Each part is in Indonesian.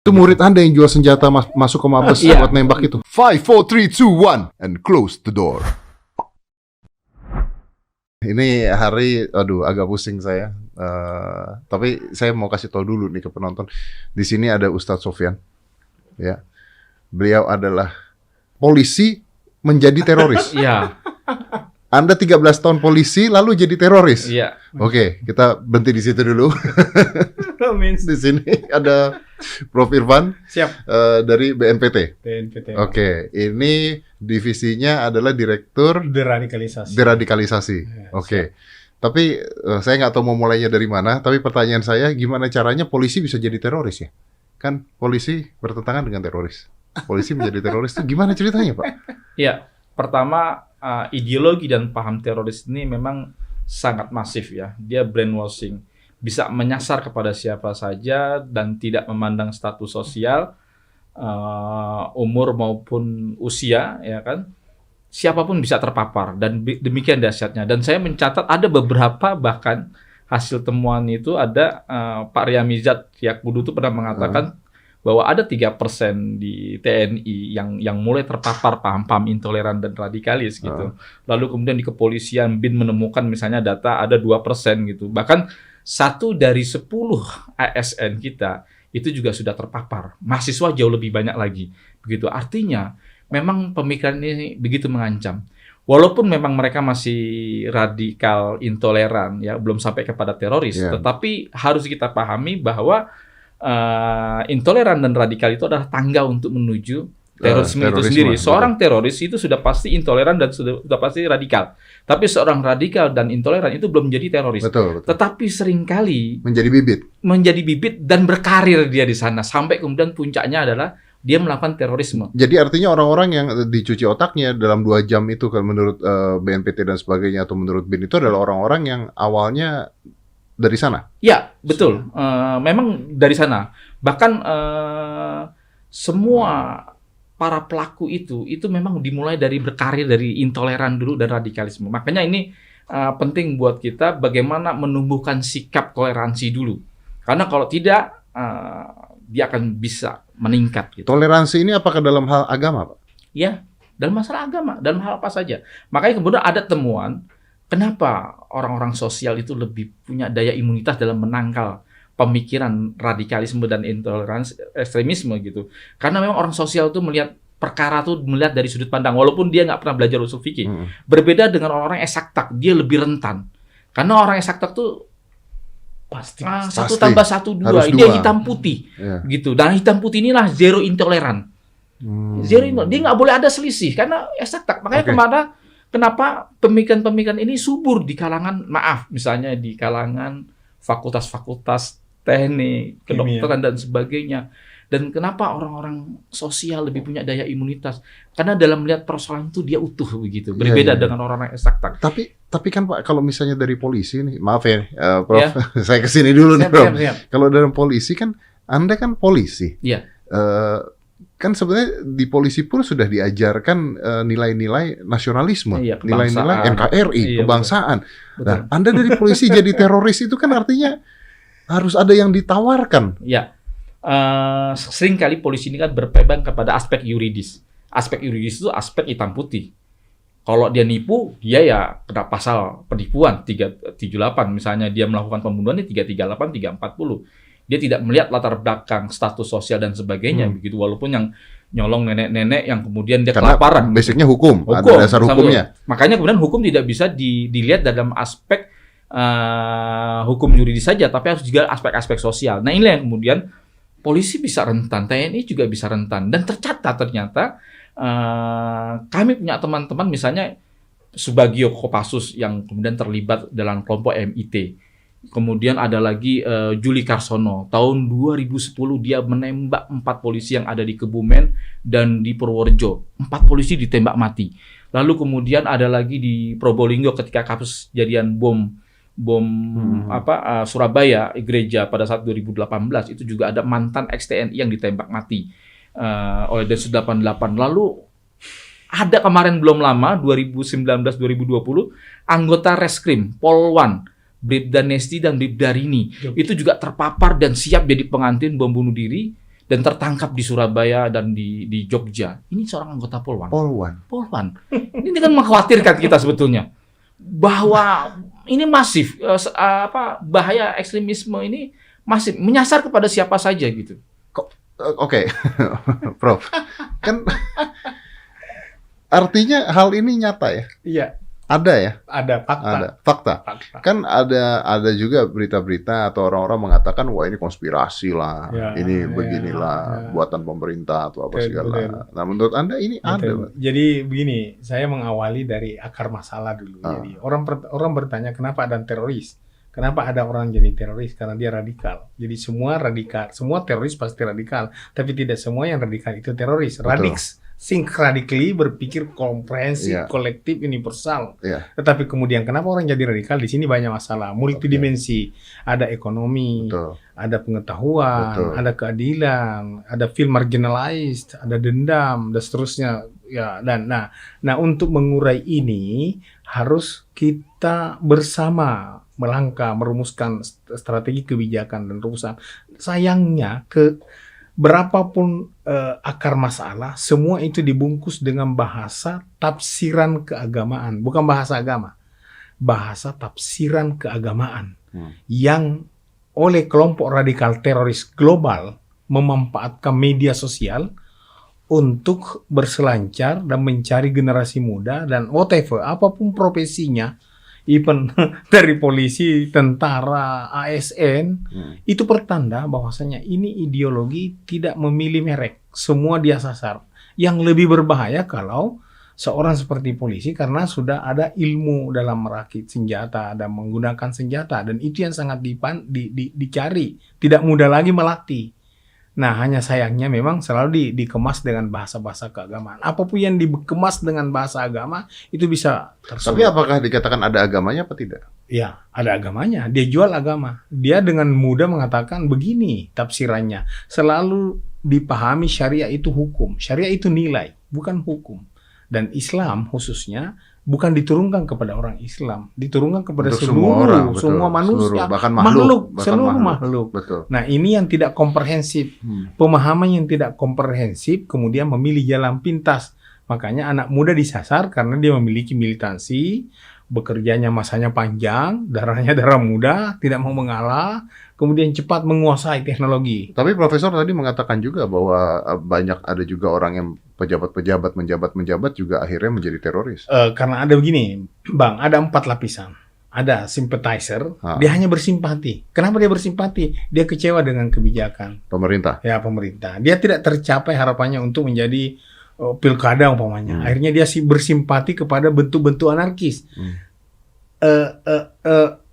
Itu murid Anda yang jual senjata masuk ke Mabes buat nembak itu. 5, 4, 3, 2, 1 and close the door. Ini hari, aduh agak pusing saya. Tapi saya mau kasih tahu dulu nih ke penonton. Di sini ada Ustadz Sofyan. Ya. Beliau adalah polisi menjadi teroris. Iya. Anda 13 tahun polisi lalu jadi teroris. Iya. Oke, kita berhenti di situ dulu. Di sini ada Prof Irfan. Siap. Dari BNPT. BNPT. Oke, ini divisinya adalah Direktur Deradikalisasi. Oke. Tapi saya nggak tahu mau mulainya dari mana. Tapi pertanyaan saya, gimana caranya polisi bisa jadi teroris ya? Kan polisi bertentangan dengan teroris. Polisi menjadi teroris itu gimana ceritanya, Pak? Iya. Pertama, ideologi dan paham teroris ini memang sangat masif ya. Dia brainwashing. Bisa menyasar kepada siapa saja dan tidak memandang status sosial, umur maupun usia, ya kan? Siapapun bisa terpapar dan demikian dahsyatnya. Dan saya mencatat ada beberapa bahkan hasil temuan itu ada Pak Riyamizat Yakbudu itu pernah mengatakan bahwa ada 3% di TNI yang mulai terpapar paham-paham intoleran dan radikalis gitu. Lalu kemudian di kepolisian BIN menemukan misalnya data ada 2% gitu. Bahkan 1 dari 10 ASN kita itu juga sudah terpapar. Mahasiswa jauh lebih banyak lagi. Begitu. Artinya memang pemikiran ini begitu mengancam. Walaupun memang mereka masih radikal intoleran ya, belum sampai kepada teroris, tetapi harus kita pahami bahwa intoleran dan radikal itu adalah tangga untuk menuju terorisme itu sendiri. Seorang teroris itu sudah pasti intoleran dan sudah pasti radikal. Tapi seorang radikal dan intoleran itu belum menjadi teroris. Betul. Tetapi seringkali menjadi bibit dan berkarir dia di sana sampai kemudian puncaknya adalah dia melakukan terorisme. Jadi artinya orang-orang yang dicuci otaknya dalam 2 jam itu kan menurut BNPT dan sebagainya atau menurut BIN itu adalah orang-orang yang awalnya dari sana? Ya, betul. Memang dari sana. Bahkan semua para pelaku itu memang dimulai dari berkarir dari intoleran dulu dan radikalisme. Makanya ini penting buat kita bagaimana menumbuhkan sikap toleransi dulu. Karena kalau tidak, dia akan bisa meningkat. Gitu. Toleransi ini apakah dalam hal agama, Pak? Ya, dalam masalah agama, dalam hal apa saja. Makanya kemudian ada temuan, kenapa orang-orang sosial itu lebih punya daya imunitas dalam menangkal pemikiran radikalisme dan intoleransi ekstremisme gitu. Karena memang orang sosial itu melihat perkara tuh melihat dari sudut pandang, walaupun dia nggak pernah belajar usul fikih. Berbeda dengan orang-orang eksaktak, dia lebih rentan. Karena orang eksaktak tuh pasti 1 tambah 1 2, dia hitam putih gitu. Dan hitam putih inilah zero intoleran. Zero intoleran, dia nggak boleh ada selisih karena eksaktak. Makanya kenapa pemikiran-pemikiran ini subur di kalangan, misalnya di kalangan fakultas-fakultas teknik, kedokteran dan sebagainya. Dan kenapa orang-orang sosial lebih punya daya imunitas? Karena dalam melihat persoalan itu dia utuh begitu. Berbeda dengan orang-orang eksaktak. Tapi kan Pak, kalau misalnya dari polisi nih, maaf ya, Prof, saya kesini dulu nih, Prof. Kalau dalam polisi kan, Anda kan polisi. Iya. Kan sebenarnya di polisi pun sudah diajarkan nilai-nilai nasionalisme, nilai-nilai NKRI, kebangsaan. Betul. Nah, Anda dari polisi jadi teroris itu kan artinya harus ada yang ditawarkan. Iya. Seringkali polisi ini kan berpegang kepada aspek yuridis. Aspek yuridis itu aspek hitam putih. Kalau dia nipu, dia ya kena pasal penipuan 378. Misalnya dia melakukan pembunuhan ini 338, 340. Dia tidak melihat latar belakang status sosial dan sebagainya begitu. Walaupun yang nyolong nenek-nenek yang kemudian dia kelaparan. Basicnya hukum, ada dasar hukumnya. Makanya kemudian hukum tidak bisa dilihat dalam aspek hukum yuridis saja, tapi harus juga aspek-aspek sosial. Nah, inilah yang kemudian polisi bisa rentan, TNI juga bisa rentan. Dan tercatat ternyata kami punya teman-teman misalnya Subagio Kopassus yang kemudian terlibat dalam kelompok MIT. Kemudian ada lagi Juli Karsono. Tahun 2010 dia menembak 4 polisi yang ada di Kebumen dan di Purworejo. 4 polisi ditembak mati. Lalu kemudian ada lagi di Probolinggo ketika kasus kejadian bom Surabaya gereja pada saat 2018 itu juga ada mantan ex-TNI yang ditembak mati oleh Densus 88. Lalu ada kemarin belum lama 2019-2020 anggota Reskrim Polwan Bribda Nesti dan Bribda Rini itu juga terpapar dan siap jadi pengantin bom bunuh diri dan tertangkap di Surabaya dan di Jogja. Ini seorang anggota Polwan. Polwan. Ini kan mengkhawatirkan kita sebetulnya bahwa ini masif, bahaya ekstremisme ini masif, menyasar kepada siapa saja gitu. Oke. Prof. Kan artinya hal ini nyata ya? Iya. Ada ya? Ada fakta. Kan ada juga berita-berita atau orang-orang mengatakan wah ini konspirasi lah, ini beginilah buatan pemerintah atau apa segala. Nah, menurut Anda ini ada? Jadi begini, saya mengawali dari akar masalah dulu. Jadi orang bertanya kenapa ada teroris? Kenapa ada orang jadi teroris? Karena dia radikal. Jadi semua teroris pasti radikal, tapi tidak semua yang radikal itu teroris. Think radically, berpikir komprehensif, kolektif, universal. Tetapi kemudian kenapa orang jadi radikal? Di sini banyak masalah, multidimensi. Ada ekonomi, ada pengetahuan, ada keadilan, ada feel marginalized, ada dendam, dan seterusnya. Ya, nah untuk mengurai ini harus kita bersama melangkah, merumuskan strategi kebijakan dan rumusan. Sayangnya berapapun akar masalah, semua itu dibungkus dengan bahasa tafsiran keagamaan, bukan bahasa agama, bahasa tafsiran keagamaan yang oleh kelompok radikal teroris global memanfaatkan media sosial untuk berselancar dan mencari generasi muda dan whatever, apapun profesinya, even dari polisi, tentara, ASN, itu pertanda bahwasanya ini ideologi tidak memilih merek, semua dia sasar. Yang lebih berbahaya kalau seorang seperti polisi karena sudah ada ilmu dalam merakit senjata dan menggunakan senjata, dan itu yang sangat dicari, tidak mudah lagi melatih. Nah, hanya sayangnya memang selalu dikemas dengan bahasa-bahasa keagamaan. Apapun yang dikemas dengan bahasa agama itu bisa tersulut. Tapi apakah dikatakan ada agamanya apa tidak? Ya, ada agamanya. Dia jual agama. Dia dengan mudah mengatakan begini tafsirannya. Selalu dipahami syariah itu hukum. Syariah itu nilai, bukan hukum. Dan Islam khususnya bukan diturunkan kepada orang Islam, diturunkan kepada semua manusia, bahkan seluruh makhluk. Betul. Nah, ini yang tidak komprehensif. Pemahaman yang tidak komprehensif kemudian memilih jalan pintas. Makanya anak muda disasar karena dia memiliki militansi, bekerjanya masanya panjang, darah muda, tidak mau mengalah, kemudian cepat menguasai teknologi. Tapi Profesor tadi mengatakan juga bahwa banyak ada juga orang yang menjabat juga akhirnya menjadi teroris. Karena ada begini, Bang, ada 4 lapisan. Ada sympathizer, dia hanya bersimpati. Kenapa dia bersimpati? Dia kecewa dengan kebijakan pemerintah. Ya, pemerintah. Dia tidak tercapai harapannya untuk menjadi pilkada umpamanya. Akhirnya dia bersimpati kepada bentuk-bentuk anarkis.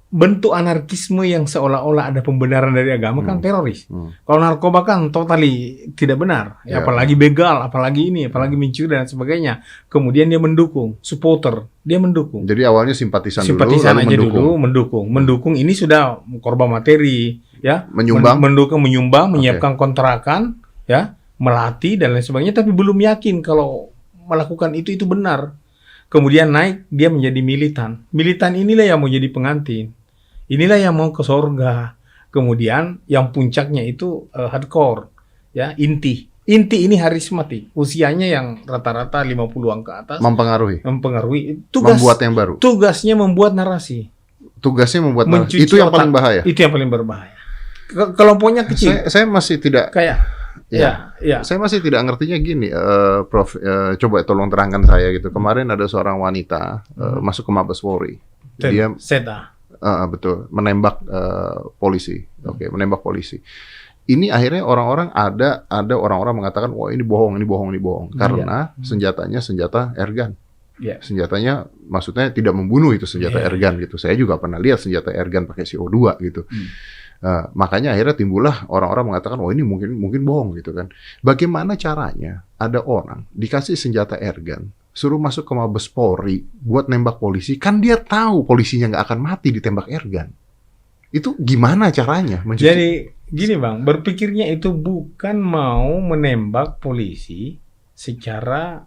Bentuk anarkisme yang seolah-olah ada pembenaran dari agama kan teroris. Kalau narkoba kan totally tidak benar. Ya, apalagi begal, apalagi mencuri dan sebagainya. Kemudian dia mendukung, supporter, dia mendukung. Jadi awalnya simpatisan dulu, mendukung. Ini sudah korban materi, ya. Menyumbang, menyiapkan kontrakan, ya, melatih dan lain sebagainya, tapi belum yakin kalau melakukan itu benar. Kemudian naik, dia menjadi militan. Militan inilah yang mau jadi pengantin. Inilah yang mau ke surga. Kemudian yang puncaknya itu hardcore, ya, inti. Inti ini harismatik. Usianya yang rata-rata 50-an ke atas. Mempengaruhi. Membuat yang baru. Tugasnya membuat narasi. Itu yang paling bahaya. Itu yang paling berbahaya. Kelompoknya kecil. Saya masih tidak Ya. Saya masih tidak ngertinya gini, Prof. Coba tolong terangkan saya gitu. Kemarin ada seorang wanita masuk ke Mabes Polri. Dia betul menembak polisi. Menembak polisi. Ini akhirnya orang-orang ada orang-orang mengatakan wah ini bohong. Karena senjatanya senjata airgun. Senjatanya maksudnya tidak membunuh, itu senjata airgun gitu. Saya juga pernah lihat senjata airgun pakai CO2 gitu. Makanya akhirnya timbullah orang-orang mengatakan, oh ini mungkin bohong gitu kan. Bagaimana caranya ada orang dikasih senjata airgun, suruh masuk ke Mabes Polri buat nembak polisi, kan dia tahu polisinya nggak akan mati ditembak airgun. Itu gimana caranya? Jadi gini Bang, berpikirnya itu bukan mau menembak polisi secara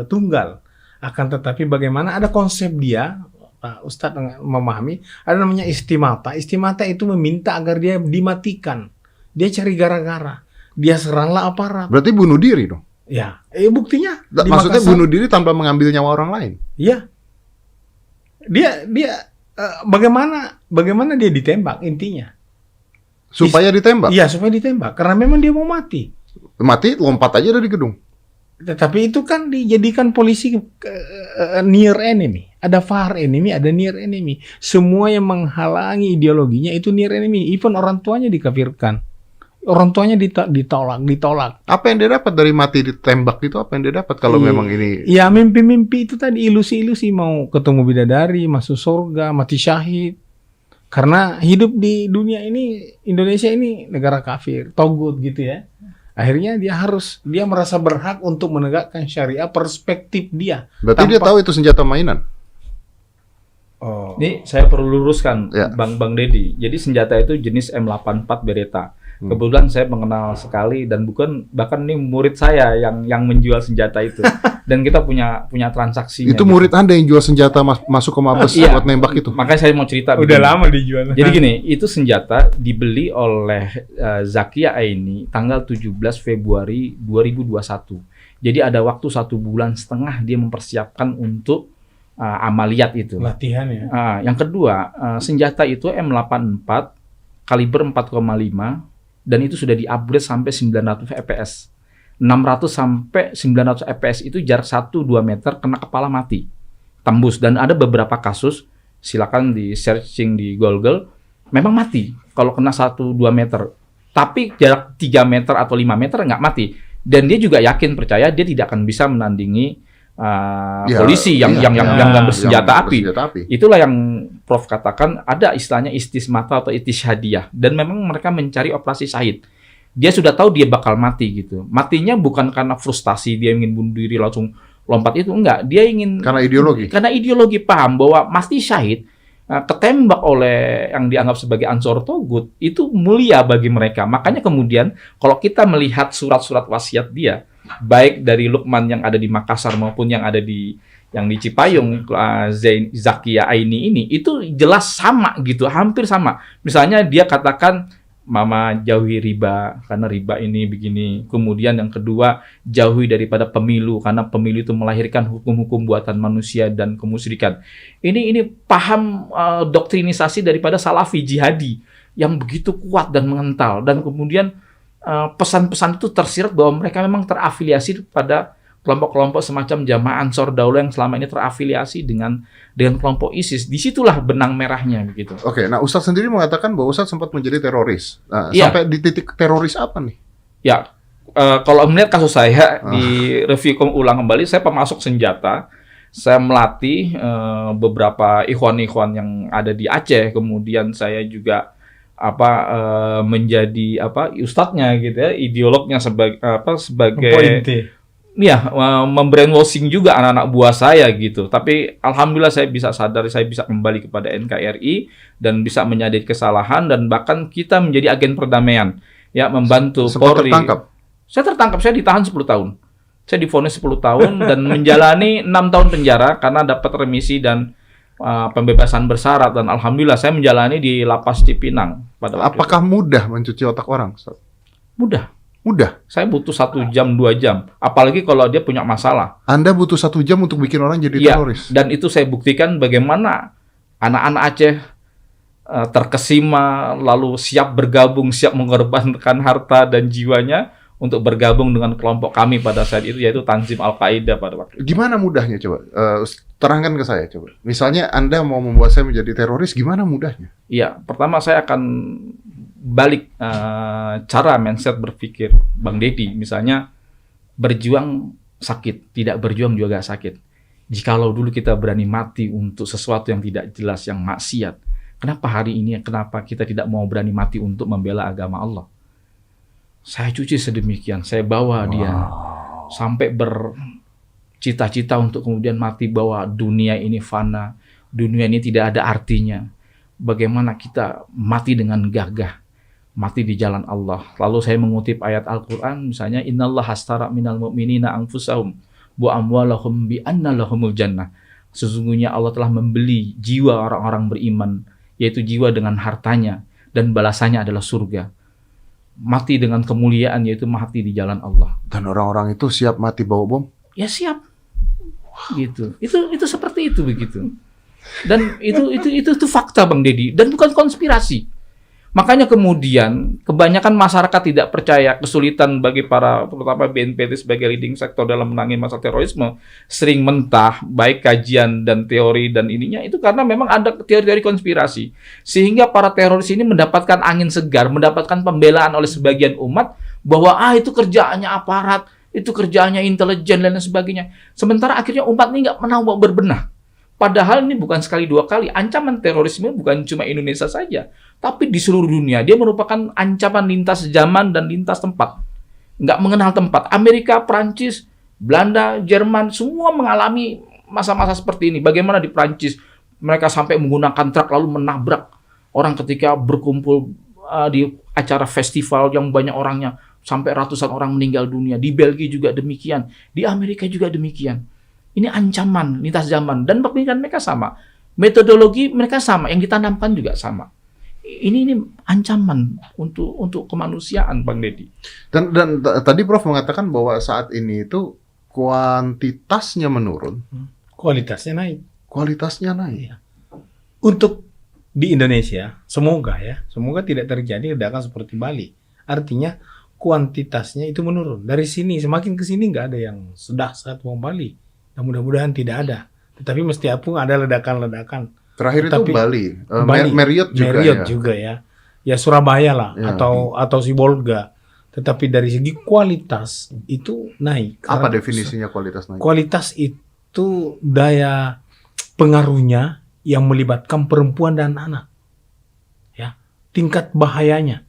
tunggal, akan tetapi bagaimana ada konsep dia. Ustadz memahami, ada namanya istimata. Istimata itu meminta agar dia dimatikan. Dia cari gara-gara. dia seranglah aparat. Berarti bunuh diri dong? Ya, buktinya. Maksudnya bunuh diri tanpa mengambil nyawa orang lain? Iya. Dia bagaimana dia ditembak intinya? Supaya ditembak? Iya, supaya ditembak. Karena memang dia mau mati. Mati, lompat aja dari gedung. Tetapi itu kan dijadikan polisi near enemy. Ada far enemy, ada near enemy. Semua yang menghalangi ideologinya itu near enemy. Even orang tuanya dikafirkan. Orang tuanya ditolak. Apa yang dia dapat dari mati ditembak itu? Apa yang dia dapat kalau memang ini? Ya mimpi-mimpi itu tadi, ilusi-ilusi mau ketemu bidadari, masuk surga, mati syahid. Karena hidup di dunia ini, Indonesia ini negara kafir, togut gitu ya. Akhirnya dia merasa berhak untuk menegakkan syariah perspektif dia. Berarti dia tahu itu senjata mainan? Oh. Ini saya perlu luruskan, ya. Bang Deddy. Jadi senjata itu jenis M84 Beretta. Kebetulan saya mengenal sekali dan bahkan ini murid saya yang menjual senjata itu. Dan kita punya transaksinya. Itu murid gitu. Anda yang jual senjata masuk ke Mabes buat nembak itu? Makanya saya mau cerita. Udah begini. Lama dijual. Jadi gini, itu senjata dibeli oleh Zakia Aini tanggal 17 Februari 2021. Jadi ada waktu 1,5 bulan dia mempersiapkan untuk amaliyat itu. Latihan ya. Yang kedua, senjata itu M84 kaliber 4,5 dan itu sudah di-upgrade sampai 900 fps. 600 sampai 900 fps itu jarak 1-2 meter kena kepala mati. Tembus. Dan ada beberapa kasus, silakan di searching di Google, memang mati kalau kena 1-2 meter. Tapi jarak 3 meter atau 5 meter nggak mati. Dan dia juga yakin, percaya dia tidak akan bisa menandingi polisi yang bersenjata api. Itulah yang Prof katakan, ada istilahnya istismata atau istishhadiyah, dan memang mereka mencari operasi syahid. Dia sudah tahu dia bakal mati gitu. Matinya bukan karena frustasi dia ingin bunuh diri langsung lompat itu, enggak. Dia ingin karena ideologi paham bahwa mati syahid, ketembak oleh yang dianggap sebagai ansor togut itu mulia bagi mereka. Makanya kemudian kalau kita melihat surat-surat wasiat dia, baik dari Luqman yang ada di Makassar maupun yang ada di Cipayung, Zakia Aini ini, itu jelas sama gitu, hampir sama. Misalnya dia katakan, Mama jauhi riba, karena riba ini begini. Kemudian yang kedua, jauhi daripada pemilu, karena pemilu itu melahirkan hukum-hukum buatan manusia dan kemusyrikan. Ini paham doktrinisasi daripada Salafi jihadi yang begitu kuat dan mengental. Dan kemudian pesan-pesan itu tersirat bahwa mereka memang terafiliasi pada kelompok-kelompok semacam Jamaah Ansor Daulah yang selama ini terafiliasi dengan kelompok ISIS. Disitulah benang merahnya begitu. Oke, nah Ustadz sendiri mengatakan bahwa Ustadz sempat menjadi teroris. Nah, sampai di titik teroris apa nih? Ya, kalau melihat kasus saya di review ulang kembali, saya pemasok senjata. Saya melatih beberapa ikhwan-ikhwan yang ada di Aceh. Kemudian saya juga menjadi ustadznya gitu ya, ideolognya sebagai membrainwashing juga anak-anak buah saya gitu. Tapi alhamdulillah saya bisa sadar, saya bisa kembali kepada NKRI dan bisa menyadari kesalahan, dan bahkan kita menjadi agen perdamaian ya, membantu Polri. Saya tertangkap, saya ditahan 10 tahun. Saya divonis 10 tahun dan menjalani 6 tahun penjara karena dapat remisi dan pembebasan bersyarat, dan alhamdulillah saya menjalani di lapas Cipinang pada waktu Apakah itu. Mudah mencuci otak orang? Mudah. Saya butuh 1 jam, 2 jam. Apalagi kalau dia punya masalah. Anda butuh 1 jam untuk bikin orang jadi teroris? Dan itu saya buktikan bagaimana anak-anak Aceh terkesima, lalu siap bergabung, siap mengorbankan harta dan jiwanya untuk bergabung dengan kelompok kami pada saat itu, yaitu Tanzim Al-Qaeda pada waktu itu. Gimana mudahnya coba? Terangkan ke saya coba. Misalnya Anda mau membuat saya menjadi teroris, gimana mudahnya? Iya, pertama saya akan balik cara mindset berpikir Bang Deddy. Misalnya berjuang sakit, tidak berjuang juga sakit. Jikalau dulu kita berani mati untuk sesuatu yang tidak jelas, yang maksiat, kenapa hari ini, kenapa kita tidak mau berani mati untuk membela agama Allah? Saya cuci sedemikian, saya bawa dia sampai bercita-cita untuk kemudian mati, bahwa dunia ini fana, dunia ini tidak ada artinya. Bagaimana kita mati dengan gagah, mati di jalan Allah. Lalu saya mengutip ayat Al-Quran, misalnya, Innallaha astara minal mu'minina anfusahum wa amwalahum bi anna lahumul jannah. Sesungguhnya Allah telah membeli jiwa orang-orang beriman, yaitu jiwa dengan hartanya, dan balasannya adalah surga. mati dengan kemuliaan, yaitu mati di jalan Allah. Dan orang-orang itu siap mati bawa bom? Ya siap. Gitu. Itu seperti itu begitu. Dan itu fakta Bang Deddy, dan bukan konspirasi. Makanya kemudian kebanyakan masyarakat tidak percaya, kesulitan bagi para terutama BNPT sebagai leading sektor dalam menangani masalah terorisme, sering mentah baik kajian dan teori dan ininya itu karena memang ada teori-teori konspirasi. Sehingga para teroris ini mendapatkan angin segar, mendapatkan pembelaan oleh sebagian umat bahwa itu kerjaannya aparat, itu kerjaannya intelijen dan lain sebagainya. Sementara akhirnya umat ini nggak pernah berbenah. Padahal ini bukan sekali dua kali. Ancaman terorisme bukan cuma Indonesia saja, tapi di seluruh dunia. Dia merupakan ancaman lintas zaman dan lintas tempat. Nggak mengenal tempat. Amerika, Prancis, Belanda, Jerman, semua mengalami masa-masa seperti ini. Bagaimana di Prancis, mereka sampai menggunakan truk lalu menabrak orang ketika berkumpul di acara festival yang banyak orangnya. Sampai ratusan orang meninggal dunia. Di Belgia juga demikian. Di Amerika juga demikian. Ini ancaman lintas zaman, dan pemikiran mereka sama, metodologi mereka sama, yang ditanamkan juga sama. Ini ancaman untuk kemanusiaan, Bang Deddy. Dan tadi Prof mengatakan bahwa saat ini itu kuantitasnya menurun, kualitasnya naik. Kualitasnya naik. Ya. Untuk di Indonesia, semoga tidak terjadi ledakan seperti Bali. Artinya kuantitasnya itu menurun. Dari sini semakin ke sini nggak ada yang sedahsyat mau Bali. Nah, mudah-mudahan tidak ada. Tetapi mesti pun ada ledakan-ledakan. Terakhir itu Bali. Marriott juga ya. Ya Surabaya lah ya. atau Sibolga. Tetapi dari segi kualitas itu naik. Apa definisinya kualitas naik? Kualitas itu daya pengaruhnya yang melibatkan perempuan dan anak. Ya, tingkat bahayanya.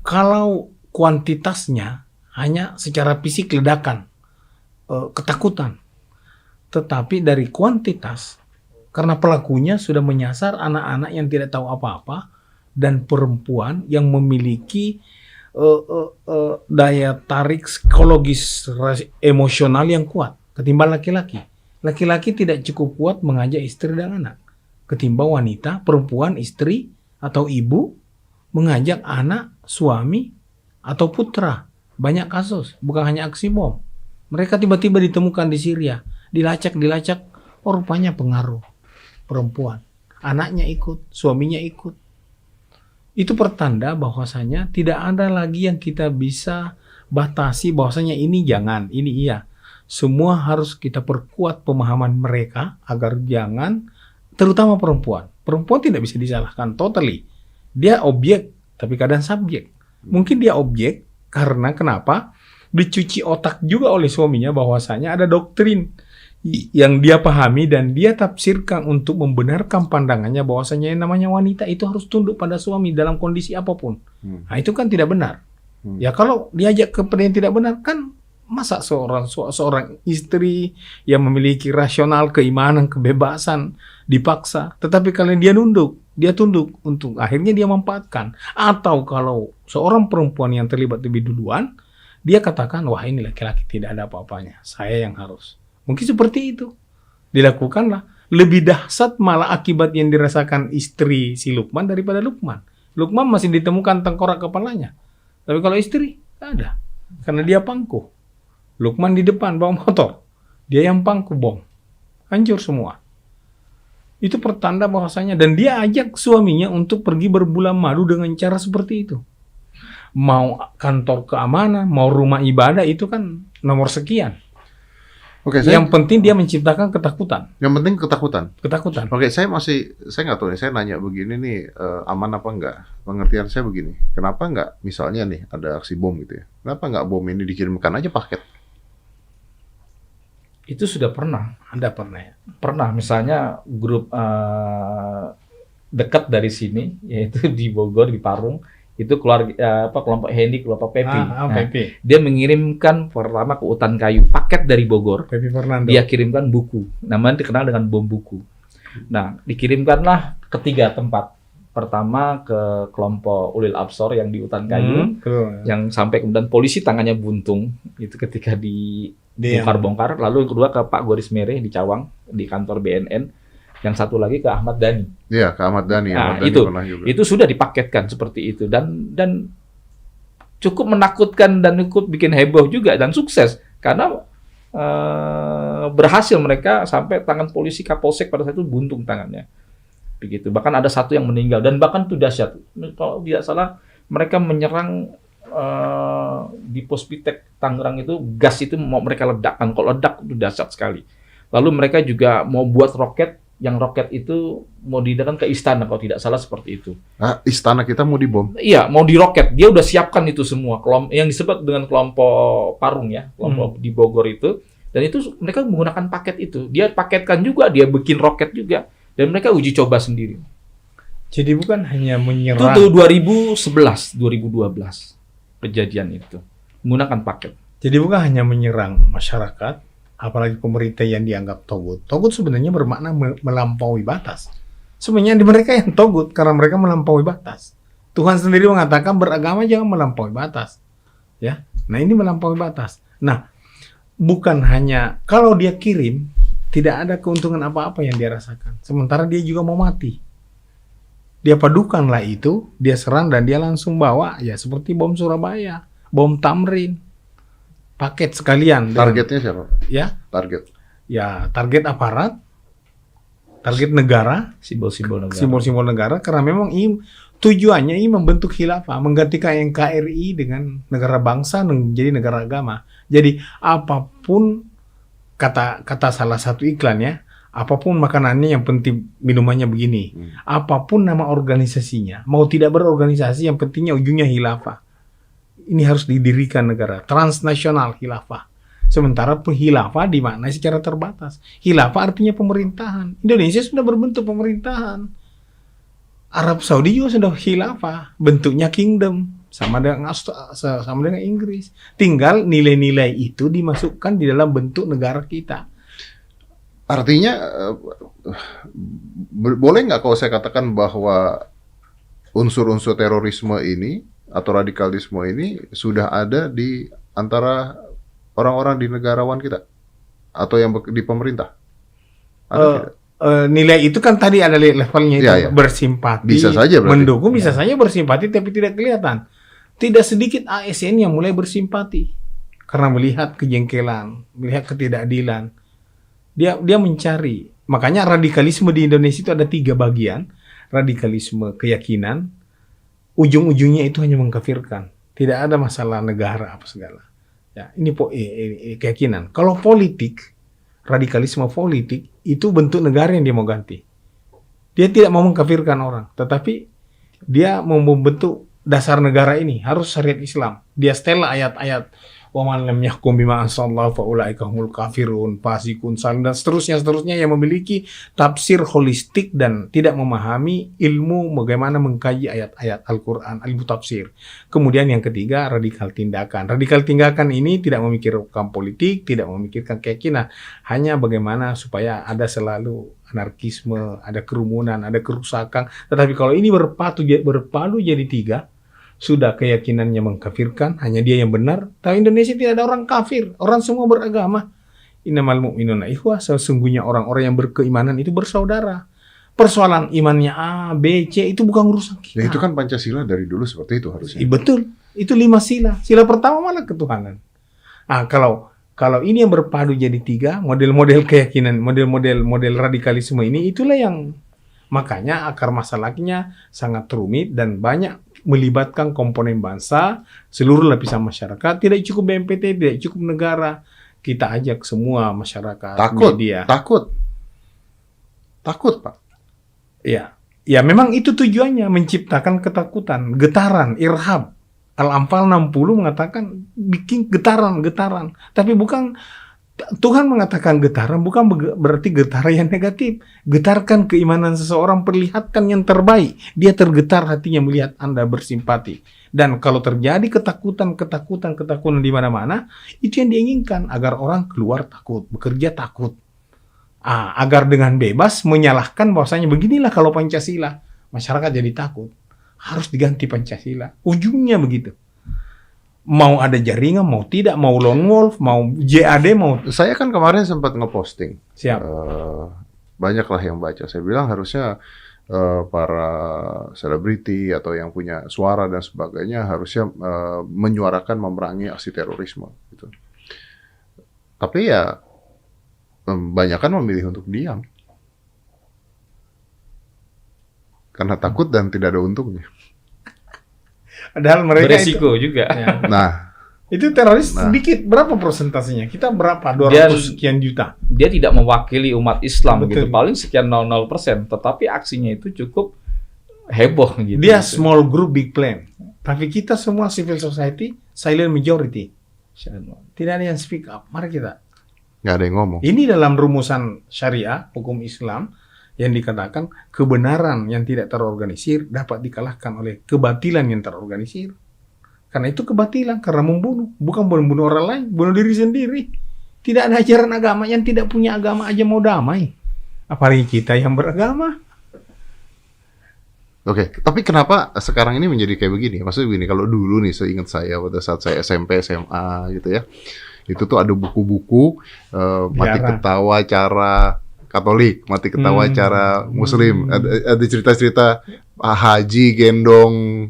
Kalau kuantitasnya hanya secara fisik ledakan, ketakutan. Tetapi dari kuantitas, karena pelakunya sudah menyasar anak-anak yang tidak tahu apa-apa dan perempuan yang memiliki daya tarik psikologis emosional yang kuat ketimbang laki-laki. Laki-laki tidak cukup kuat mengajak istri dan anak, ketimbang wanita, perempuan, istri atau ibu mengajak anak, suami atau putra. Banyak kasus, bukan hanya aksi bom. Mereka tiba-tiba ditemukan di Syria. Dilacak, oh rupanya pengaruh perempuan. Anaknya ikut, suaminya ikut. Itu pertanda bahwasanya tidak ada lagi yang kita bisa batasi bahwasanya ini jangan, ini iya. Semua harus kita perkuat pemahaman mereka agar jangan, terutama perempuan. Perempuan tidak bisa disalahkan totally. Dia objek, tapi kadang subjek. Mungkin dia objek karena kenapa? Dicuci otak juga oleh suaminya bahwasanya ada doktrin yang dia pahami dan dia tafsirkan untuk membenarkan pandangannya bahwasanya yang namanya wanita itu harus tunduk pada suami dalam kondisi apapun. Nah, itu kan tidak benar. Ya kalau diajak kepada yang tidak benar kan masa seorang istri yang memiliki rasional, keimanan, kebebasan dipaksa, tetapi kalau dia tunduk untuk akhirnya dia memanfaatkan. Atau kalau seorang perempuan yang terlibat lebih duluan, dia katakan wah ini laki-laki tidak ada apa-apanya, saya yang harus. Mungkin seperti itu dilakukanlah. Lebih dahsyat malah akibat yang dirasakan istri si Lukman daripada Lukman. Lukman masih ditemukan tengkorak kepalanya, tapi kalau istri tidak ada, karena dia pangku. Lukman di depan bawa motor, dia yang pangku bom, hancur semua. Itu pertanda bahwasanya, dan dia ajak suaminya untuk pergi berbulan madu dengan cara seperti itu. Mau kantor keamanan, mau rumah ibadah, itu kan nomor sekian. Oke, yang penting dia menciptakan ketakutan. Yang penting ketakutan. Ketakutan. Oke, saya nggak tahu nih. Saya nanya begini nih, aman apa enggak? Pengertian saya begini. Kenapa enggak? Misalnya nih ada aksi bom gitu ya. Kenapa enggak bom ini dikirimkan aja paket? Itu sudah pernah. Anda pernah ya? Pernah. Misalnya grup dekat dari sini, yaitu di Bogor, di Parung. Itu kelompok Hendy, kelompok Pepi. Pepi. Dia mengirimkan pertama ke Utan Kayu, paket dari Bogor. Pepi Fernando. Dia kirimkan buku, namanya dikenal dengan bom buku. Nah, dikirimkanlah ke 3 tempat. Pertama ke kelompok Ulil Absor yang di Utan Kayu, yang sampai kemudian polisi tangannya buntung itu ketika dibongkar-bongkar. Lalu kedua ke Pak Goris Mere di Cawang di kantor BNN. Yang satu lagi ke Ahmad Dhani. Iya, ke Ahmad Dhani. Nah, itu sudah dipaketkan seperti itu dan cukup menakutkan dan cukup bikin heboh juga dan sukses karena berhasil mereka sampai tangan polisi Kapolsek pada saat itu buntung tangannya. Begitu. Bahkan ada satu yang meninggal dan bahkan itu dahsyat. Kalau tidak salah mereka menyerang di Puspitek Tangerang itu, gas itu mau mereka ledakkan. Kalau ledak itu dahsyat sekali. Lalu mereka juga mau buat roket, yang roket itu mau didatangkan ke istana kalau tidak salah seperti itu. Nah, istana kita mau dibom? Iya, mau diroket. Dia udah siapkan itu semua. Yang disebut dengan kelompok Parung ya, kelompok di Bogor itu. Dan itu mereka menggunakan paket itu. Dia paketkan juga, dia bikin roket juga. Dan mereka uji coba sendiri. Jadi bukan hanya menyerang. Itu 2011, 2012 kejadian itu. Menggunakan paket. Jadi bukan hanya menyerang masyarakat, apalagi pemerintah yang dianggap togut. Togut sebenarnya bermakna melampaui batas. Sebenarnya di mereka yang togut karena mereka melampaui batas. Tuhan sendiri mengatakan beragama jangan melampaui batas. Ya. Nah, ini melampaui batas. Nah, bukan hanya kalau dia kirim tidak ada keuntungan apa-apa yang dia rasakan. Sementara dia juga mau mati. Dia padukanlah itu, dia serang dan dia langsung bawa ya seperti bom Surabaya, bom Tamrin. Paket sekalian. Targetnya siapa? Ya, target. Ya, target aparat, target negara, simbol-simbol negara. Simbol-simbol negara karena memang ini tujuannya ini membentuk khilafah, menggantikan NKRI dengan negara bangsa menjadi negara agama. Jadi apapun kata salah satu iklan ya, apapun makanannya yang penting minumannya begini. Apapun nama organisasinya, mau tidak berorganisasi yang pentingnya ujungnya khilafah. Ini harus didirikan negara transnasional khilafah. Sementara khilafah dimaknai secara terbatas. Khilafah artinya pemerintahan. Indonesia sudah berbentuk pemerintahan. Arab Saudi juga sudah khilafah, bentuknya kingdom, sama dengan Inggris. Tinggal nilai-nilai itu dimasukkan di dalam bentuk negara kita. Artinya boleh nggak kalau saya katakan bahwa unsur-unsur terorisme ini atau radikalisme ini sudah ada di antara orang-orang di negarawan kita atau yang di pemerintah? Ada tidak? Nilai itu kan tadi ada levelnya itu, ya. Bersimpati, bisa saja mendukung, bisa saja bersimpati tapi tidak kelihatan. Tidak sedikit ASN yang mulai bersimpati karena melihat kejengkelan, melihat ketidakadilan. Dia mencari. Makanya radikalisme di Indonesia itu ada 3 bagian. Radikalisme keyakinan, ujung-ujungnya itu hanya mengkafirkan. Tidak ada masalah negara apa segala. Ya, ini keyakinan. Kalau politik, radikalisme politik itu bentuk negara yang dia mau ganti. Dia tidak mau mengkafirkan orang, tetapi dia mau membentuk dasar negara ini harus syariat Islam. Dia setel ayat-ayat wa man lam yahkum bima anzalallahu fa ulaika humul kafirun, fasikun, dan seterusnya yang memiliki tafsir holistik dan tidak memahami ilmu bagaimana mengkaji ayat-ayat Al-Qur'an, ilmu tafsir. Kemudian yang ketiga, radikal tindakan. Radikal tindakan ini tidak memikirkan politik, tidak memikirkan keyakinan, hanya bagaimana supaya ada selalu anarkisme, ada kerumunan, ada kerusakan. Tetapi kalau ini berpadu jadi 3, sudah keyakinannya mengkafirkan, hanya dia yang benar. Tapi Indonesia tidak ada orang kafir, orang semua beragama. Innamal mu'minuna ikhwah, sesungguhnya orang-orang yang berkeimanan itu bersaudara. Persoalan imannya A, B, C itu bukan urusan kita. Ya, itu kan Pancasila dari dulu seperti itu harusnya. Betul, itu 5 sila. Sila pertama malah ketuhanan. Kalau ini yang berpadu jadi 3, model-model keyakinan, model radikalisme ini, itulah yang makanya akar masalahnya sangat rumit dan banyak melibatkan komponen bangsa, seluruh lapisan masyarakat. Tidak cukup BNPT, tidak cukup negara. Kita ajak semua masyarakat, media. Takut, Pak. Ya memang itu tujuannya, menciptakan ketakutan, getaran, irhab. Al-Anfal 60 mengatakan bikin getaran. Tapi bukan, Tuhan mengatakan getaran bukan berarti getaran yang negatif. Getarkan keimanan seseorang, perlihatkan yang terbaik. Dia tergetar hatinya melihat Anda bersimpati. Dan kalau terjadi ketakutan di mana-mana, itu yang diinginkan agar orang keluar takut, bekerja takut. Agar dengan bebas menyalahkan bahwasanya beginilah kalau Pancasila, masyarakat jadi takut. Harus diganti Pancasila. Ujungnya begitu. Mau ada jaringan, mau tidak, mau lone wolf, mau JAD, mau... Saya kan kemarin sempat ngeposting. Siap. Banyaklah yang baca. Saya bilang harusnya para selebriti atau yang punya suara dan sebagainya harusnya menyuarakan memerangi aksi terorisme gitu. Tapi ya banyak kan memilih untuk diam karena takut dan tidak ada untungnya. Padahal mereka beresiko itu, juga. Ya. Nah, itu teroris sedikit. Berapa persentasenya? Kita berapa? 200 sekian juta. Dia tidak mewakili umat Islam. Betul. Gitu. Paling sekian 0,0%. Tetapi aksinya itu cukup heboh gitu. Dia small group big plan. Tapi kita semua civil society silent majority. Tidak ada yang speak up. Mari kita. nggak ada yang ngomong. Ini dalam rumusan syariah, hukum Islam, yang dikatakan kebenaran yang tidak terorganisir dapat dikalahkan oleh kebatilan yang terorganisir. Karena itu kebatilan, karena membunuh. Bukan membunuh orang lain, bunuh diri sendiri. Tidak ada ajaran agama, yang tidak punya agama aja mau damai. Apalagi kita yang beragama. Oke, tapi kenapa sekarang ini menjadi kayak begini? Maksudnya begini, kalau dulu nih seingat saya pada saat saya SMP, SMA gitu ya, itu tuh ada buku-buku mati ketawa cara Katolik, mati ketawa cara Muslim, ada cerita-cerita haji gendong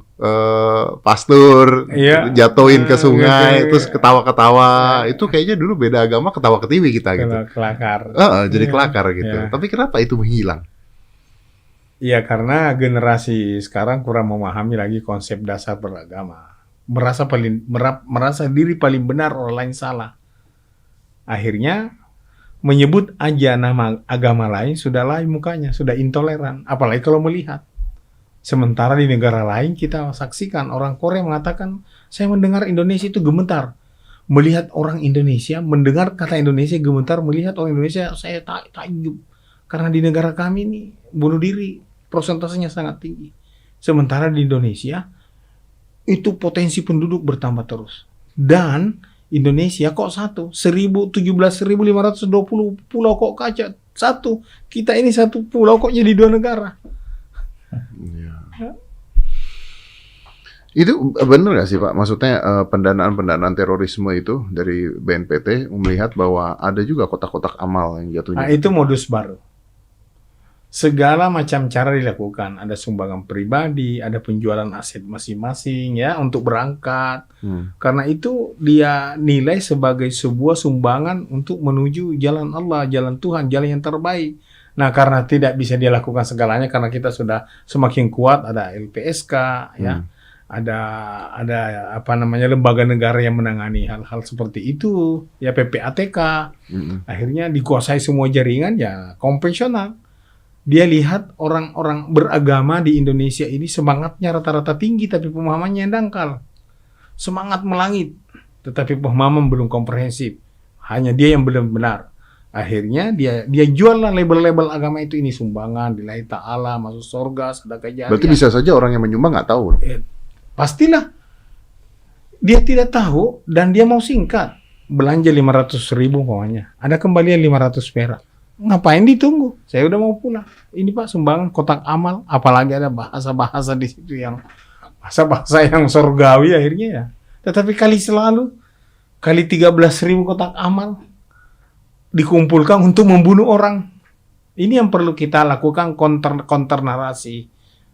pastor, jatuhin ke sungai, terus ketawa-ketawa. Itu kayaknya dulu beda agama ketawa-ketiwi kita gitu. Kelakar. Jadi kelakar gitu. Tapi kenapa itu menghilang? Iya, karena generasi sekarang kurang memahami lagi konsep dasar beragama. Merasa diri paling benar, orang lain salah. Akhirnya menyebut aja nama agama lain sudah lain mukanya, sudah intoleran. Apalagi kalau melihat. Sementara di negara lain kita saksikan orang Korea mengatakan, saya mendengar Indonesia itu gemetar. Melihat orang Indonesia, mendengar kata Indonesia gemetar, melihat orang Indonesia saya takjub. Karena di negara kami ini bunuh diri prosentasenya sangat tinggi. Sementara di Indonesia itu potensi penduduk bertambah terus. Dan Indonesia kok satu, 17.520 pulau kok kaca satu. Kita ini satu pulau kok jadi dua negara. Ya. Itu benar nggak sih Pak? Maksudnya pendanaan terorisme itu dari BNPT melihat bahwa ada juga kotak-kotak amal yang jatuhnya. Nah, itu modus baru. Segala macam cara dilakukan. Ada sumbangan pribadi, ada penjualan aset masing-masing ya untuk berangkat. Karena itu dia nilai sebagai sebuah sumbangan untuk menuju jalan Allah, jalan Tuhan, jalan yang terbaik. Nah, karena tidak bisa dia lakukan segalanya karena kita sudah semakin kuat, ada LPSK ya. Ada apa namanya lembaga negara yang menangani hal-hal seperti itu, ya PPATK. Akhirnya dikuasai semua jaringan ya konvensional. Dia lihat orang-orang beragama di Indonesia ini semangatnya rata-rata tinggi tapi pemahamannya yang dangkal. Semangat melangit tetapi pemahaman belum komprehensif. Hanya dia yang belum benar. Akhirnya dia juallah label-label agama itu, ini sumbangan, lillahi ta'ala, masuk surga, sedekah jariah. Berarti bisa saja orang yang menyumbang nggak tahu. Pastilah. Dia tidak tahu dan dia mau singkat. Belanja 500.000 pokoknya. Ada kembalian 500 perak. Ngapain ditunggu? Saya udah mau pulang. Ini Pak sumbangan kotak amal, apalagi ada bahasa-bahasa di situ yang bahasa-bahasa yang surgawi akhirnya ya. Tetapi kali 13.000 kotak amal dikumpulkan untuk membunuh orang. Ini yang perlu kita lakukan, counter narasi.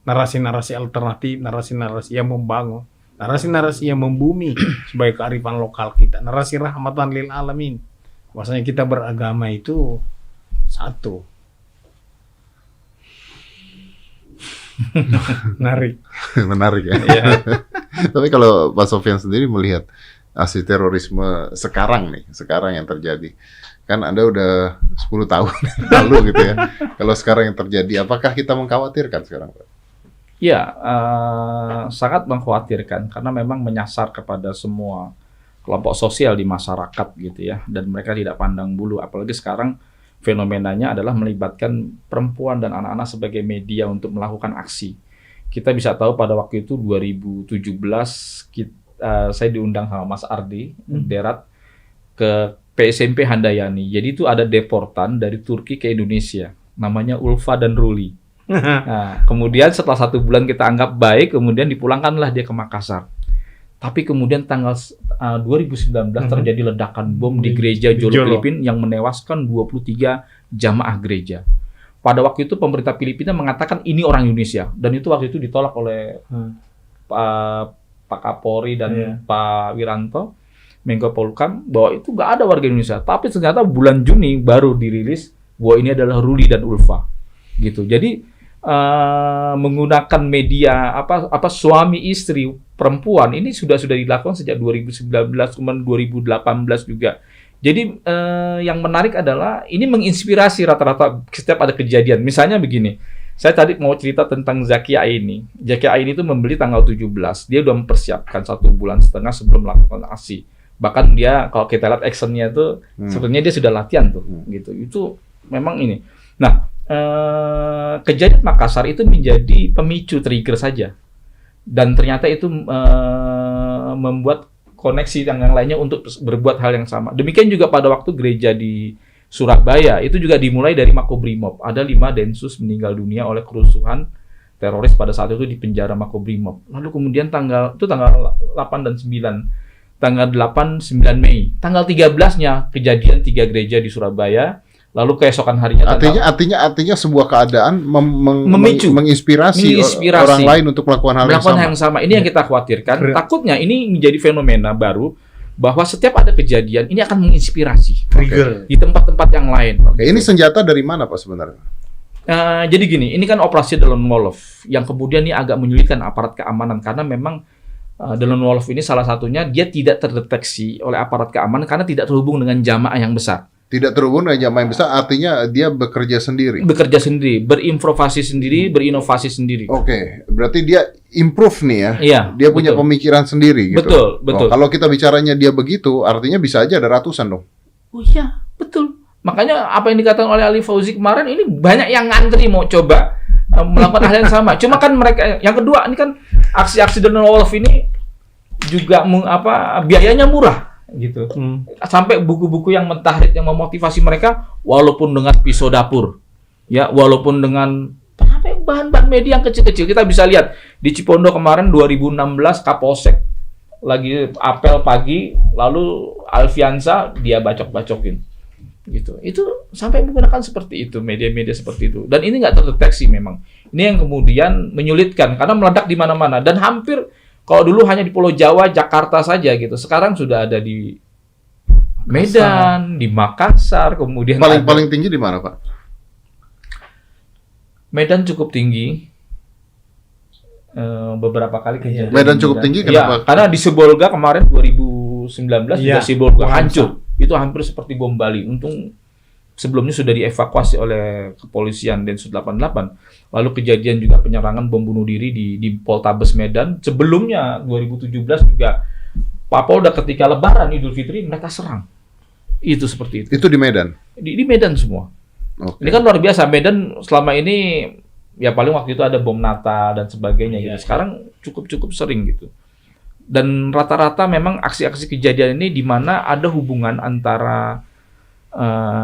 Narasi-narasi alternatif, narasi-narasi yang membangun, narasi-narasi yang membumi sebagai kearifan lokal kita. Narasi rahmatan lil alamin. Bahwasanya kita beragama itu satu. Menarik ya. Tapi kalau Pak Sofyan sendiri melihat aksi terorisme sekarang yang terjadi, kan Anda udah 10 tahun lalu gitu ya. Kalau sekarang yang terjadi, apakah kita mengkhawatirkan sekarang, Pak? Ya, sangat mengkhawatirkan karena memang menyasar kepada semua kelompok sosial di masyarakat gitu ya, dan mereka tidak pandang bulu. Apalagi sekarang fenomenanya adalah melibatkan perempuan dan anak-anak sebagai media untuk melakukan aksi. Kita bisa tahu pada waktu itu 2017 saya diundang sama Mas Ardi Derat ke PSMP Handayani. Jadi itu ada deportan dari Turki ke Indonesia, namanya Ulfa dan Ruli. Nah, kemudian setelah 1 bulan kita anggap baik, kemudian dipulangkanlah dia ke Makassar. Tapi kemudian tanggal 2019 terjadi ledakan bom di gereja Jolo Filipin yang menewaskan 23 jamaah gereja. pada waktu itu pemerintah Filipina mengatakan ini orang Indonesia, dan itu waktu itu ditolak oleh Pak Kapolri dan Pak Wiranto, Menko Polhukam, bahwa itu nggak ada warga Indonesia. Tapi ternyata bulan Juni baru dirilis bahwa ini adalah Ruli dan Ulfa, gitu. Jadi menggunakan media suami istri perempuan ini sudah dilakukan sejak 2019, kemudian 2018 juga. Jadi yang menarik adalah ini menginspirasi rata-rata setiap ada kejadian. Misalnya begini, saya tadi mau cerita tentang Zaki Aini. Zaki Aini itu membeli tanggal 17. Dia udah mempersiapkan 1,5 bulan sebelum melakukan aksi. Bahkan dia kalau kita lihat actionnya itu sebenarnya dia sudah latihan tuh, gitu. Itu memang ini. Nah, kejadian Makassar itu menjadi pemicu trigger saja, dan ternyata itu membuat koneksi yang lainnya untuk berbuat hal yang sama. Demikian juga pada waktu gereja di Surabaya itu juga dimulai dari Makobrimob. Ada 5 Densus meninggal dunia oleh kerusuhan teroris pada saat itu di penjara Makobrimob. Lalu kemudian tanggal 8 dan 9. Tanggal 8, 9 Mei. Tanggal 13-nya kejadian 3 gereja di Surabaya. Lalu keesokan harinya artinya sebuah keadaan memicu, menginspirasi orang lain untuk melakukan hal yang sama. Ini yang kita khawatirkan. Takutnya ini menjadi fenomena baru bahwa setiap ada kejadian ini akan menginspirasi trigger di tempat-tempat yang lain. Ini senjata dari mana Pak sebenarnya? Jadi gini, ini kan operasi Dalan Wolof yang kemudian ini agak menyulitkan aparat keamanan karena memang Dalan Wolof ini salah satunya dia tidak terdeteksi oleh aparat keamanan karena tidak terhubung dengan jamaah yang besar. Tidak terhubung dengan jamaah yang besar, artinya dia bekerja sendiri. Berimprovisasi sendiri, berinovasi sendiri. Oke, berarti dia improve nih ya. Iya, dia punya pemikiran sendiri gitu. Betul. Kalau kita bicaranya dia begitu, artinya bisa aja ada ratusan dong. Oh iya, betul. Makanya apa yang dikatakan oleh Ali Fauzi kemarin ini banyak yang ngantri mau coba melakukan hal yang sama. Cuma kan mereka yang kedua ini kan aksi-aksi Dalan Wolof ini juga biayanya murah gitu. Sampai buku-buku yang mentahrid yang memotivasi mereka walaupun dengan pisau dapur. Ya, walaupun dengan bahan-bahan media yang kecil-kecil. Kita bisa lihat di Cipondo kemarin 2016 Kapolsek lagi apel pagi lalu Alfiansa dia bacok-bacokin. Gitu. Itu sampai menggunakan seperti itu, media-media seperti itu. Dan ini nggak terdeteksi memang. Ini yang kemudian menyulitkan karena meledak di mana-mana dan hampir kalau dulu hanya di Pulau Jawa, Jakarta saja gitu. Sekarang sudah ada di Medan, di Makassar, kemudian paling tinggi di mana, Pak? Medan cukup tinggi. Beberapa kali kejadian. Medan cukup tinggi kenapa? Ya, karena di Sibolga kemarin 2019 juga Sibolga hancur. Itu hampir seperti bom Bali. Untung sebelumnya sudah dievakuasi oleh kepolisian Densus 88. Lalu kejadian juga penyerangan bom bunuh diri di Poltabes Medan. Sebelumnya 2017 juga Papolda ketika Lebaran Idul Fitri mereka serang. Itu seperti itu. Itu di Medan? Di Medan semua. Okay. Ini kan luar biasa. Medan selama ini ya paling waktu itu ada bom Natal dan sebagainya gitu. Sekarang cukup sering gitu. Dan rata-rata memang aksi-aksi kejadian ini di mana ada hubungan antara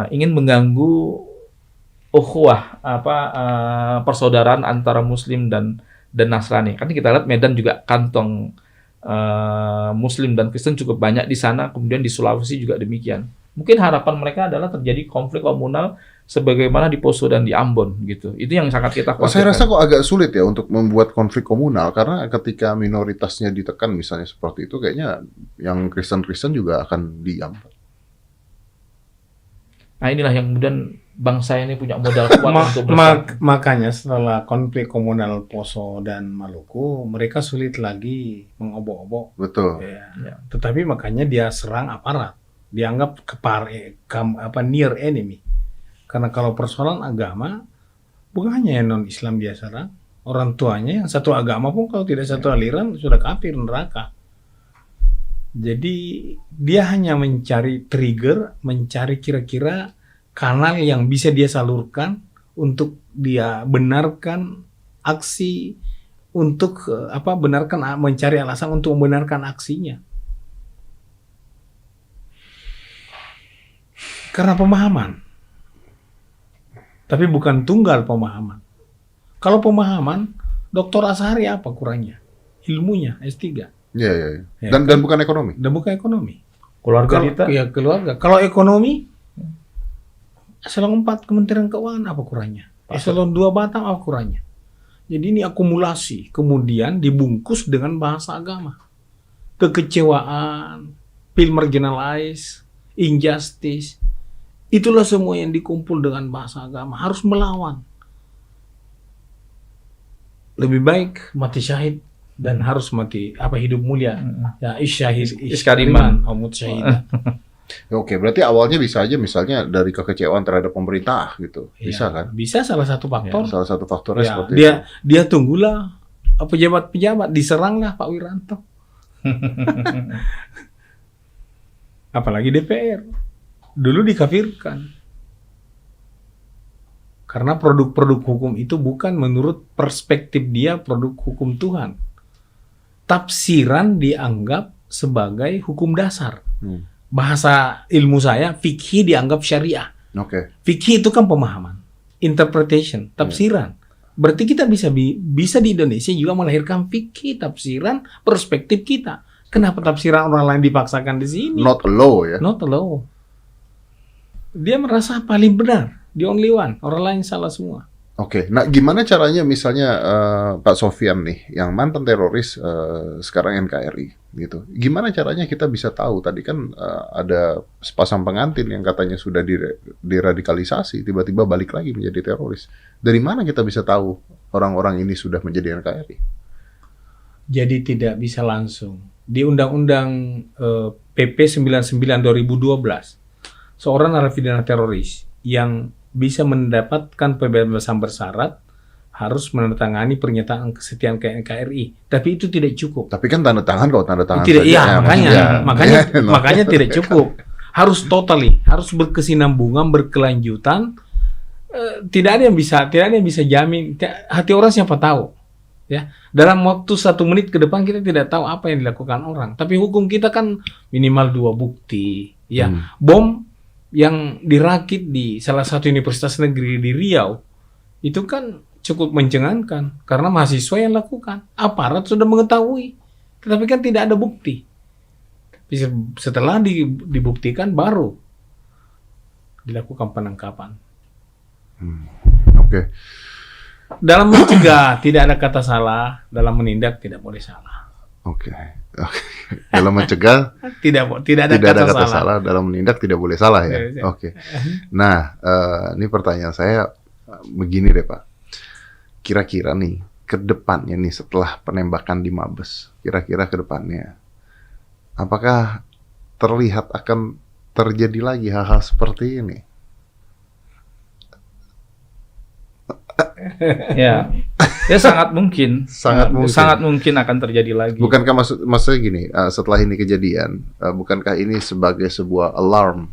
ingin mengganggu ukhuwah persaudaraan antara Muslim dan Nasrani. Kan kita lihat Medan juga kantong Muslim dan Kristen cukup banyak di sana. Kemudian di Sulawesi juga demikian. Mungkin harapan mereka adalah terjadi konflik komunal sebagaimana di Poso dan di Ambon gitu. Itu yang sangat kita khawatirkan. Saya rasa kok agak sulit ya untuk membuat konflik komunal karena ketika minoritasnya ditekan misalnya seperti itu kayaknya yang Kristen juga akan diam. Nah inilah yang kemudian bangsa ini punya modal kuat untuk bersatu. Makanya setelah konflik komunal Poso dan Maluku, mereka sulit lagi mengobok-obok. Betul. Ya. Tetapi makanya dia serang aparat. Dianggap near enemy. Karena kalau persoalan agama, bukan hanya yang non-Islam dia serang, orang tuanya yang satu agama pun kalau tidak satu aliran sudah kafir neraka. Jadi dia hanya mencari trigger, mencari kira-kira kanal yang bisa dia salurkan untuk dia benarkan aksi untuk mencari alasan untuk membenarkan aksinya. Karena pemahaman. Tapi bukan tunggal pemahaman. Kalau pemahaman, Dr. Azhari apa kurangnya? Ilmunya, S3. Iya. Dan bukan ekonomi. Dan bukan ekonomi. Keluarga kita? Ya, keluarga. Kalau ekonomi, eselon 4 Kementerian Keuangan apa kurangnya? Eselon 2 Batam ukurannya. Jadi ini akumulasi, kemudian dibungkus dengan bahasa agama. Kekecewaan, feel marginalized, injustice, itulah semua yang dikumpul dengan bahasa agama. Harus melawan. Lebih baik mati syahid dan harus mati hidup mulia. Ya isyahid Iskariman. amut syahid. Oke, berarti awalnya bisa aja misalnya dari kekecewaan terhadap pemerintah gitu. Bisa kan? Bisa salah satu faktor. Salah satu faktornya Ya, seperti dia tunggulah pejabat-pejabat diseranglah Pak Wiranto. Apalagi DPR. Dulu dikafirkan. Karena produk-produk hukum itu bukan menurut perspektif dia produk hukum Tuhan. Tafsiran dianggap sebagai hukum dasar. Bahasa ilmu saya, fikih dianggap syariah. Oke. Fikih itu kan pemahaman, interpretation, tafsiran. Berarti kita bisa di Indonesia juga melahirkan fikih, tafsiran, perspektif kita. Kenapa tafsiran orang lain dipaksakan di sini? Not a law ya. Not a law. Dia merasa paling benar, the only one. Orang lain salah semua. Oke. Nah, gimana caranya misalnya Pak Sofyan nih, yang mantan teroris sekarang NKRI gitu. Gimana caranya kita bisa tahu? Tadi kan ada sepasang pengantin yang katanya sudah diradikalisasi, tiba-tiba balik lagi menjadi teroris. Dari mana kita bisa tahu orang-orang ini sudah menjadi NKRI? Jadi tidak bisa langsung. Di Undang-Undang PP 99 2012, seorang narapidana teroris yang bisa mendapatkan pembebasan bersyarat harus menandatangani pernyataan kesetiaan ke NKRI. Tapi itu tidak cukup. Tapi kan tanda tangan kalau tanda tangan Tidak, saja. iya, Ya, makanya tidak cukup. Harus totally, harus berkesinambungan, berkelanjutan. Tidak ada yang bisa jamin. Hati orang siapa tahu. Ya, dalam waktu 1 menit ke depan kita tidak tahu apa yang dilakukan orang. Tapi hukum kita kan minimal 2 bukti. Ya, bom yang dirakit di salah satu universitas negeri di Riau itu kan cukup mencengangkan karena mahasiswa yang lakukan. Aparat sudah mengetahui, tetapi kan tidak ada bukti. Setelah dibuktikan baru dilakukan penangkapan. Oke. Dalam mencegah tidak ada kata salah, dalam menindak tidak boleh salah. Oke. Dalam mencegah tidak ada kata salah. Dalam menindak tidak boleh salah ya. Oke. Nah, ini pertanyaan saya begini deh Pak. Kira-kira nih ke depannya nih setelah penembakan di Mabes, kira-kira ke depannya apakah terlihat akan terjadi lagi hal-hal seperti ini? Ya sangat mungkin. Sangat mungkin akan terjadi lagi. Bukankah maksudnya gini, setelah ini kejadian, bukankah ini sebagai sebuah alarm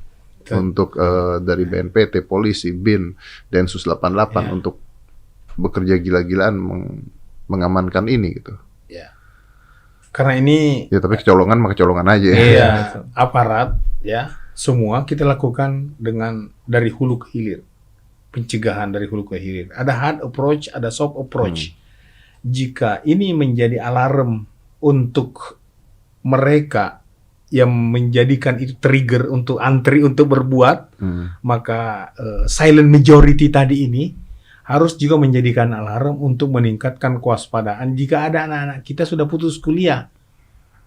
untuk dari BNPT, polisi, BIN, Densus 88 untuk bekerja gila-gilaan mengamankan ini gitu. Ya. Karena ini ya tapi kecolongan mah kecolongan aja. Iya, aparat ya, semua kita lakukan dari hulu ke hilir. Pencegahan dari hulu ke hilir. Ada hard approach, ada soft approach. Jika ini menjadi alarm untuk mereka yang menjadikan itu trigger untuk antri untuk berbuat, maka silent majority tadi ini harus juga menjadikan alarm untuk meningkatkan kewaspadaan. Jika ada anak-anak kita sudah putus kuliah,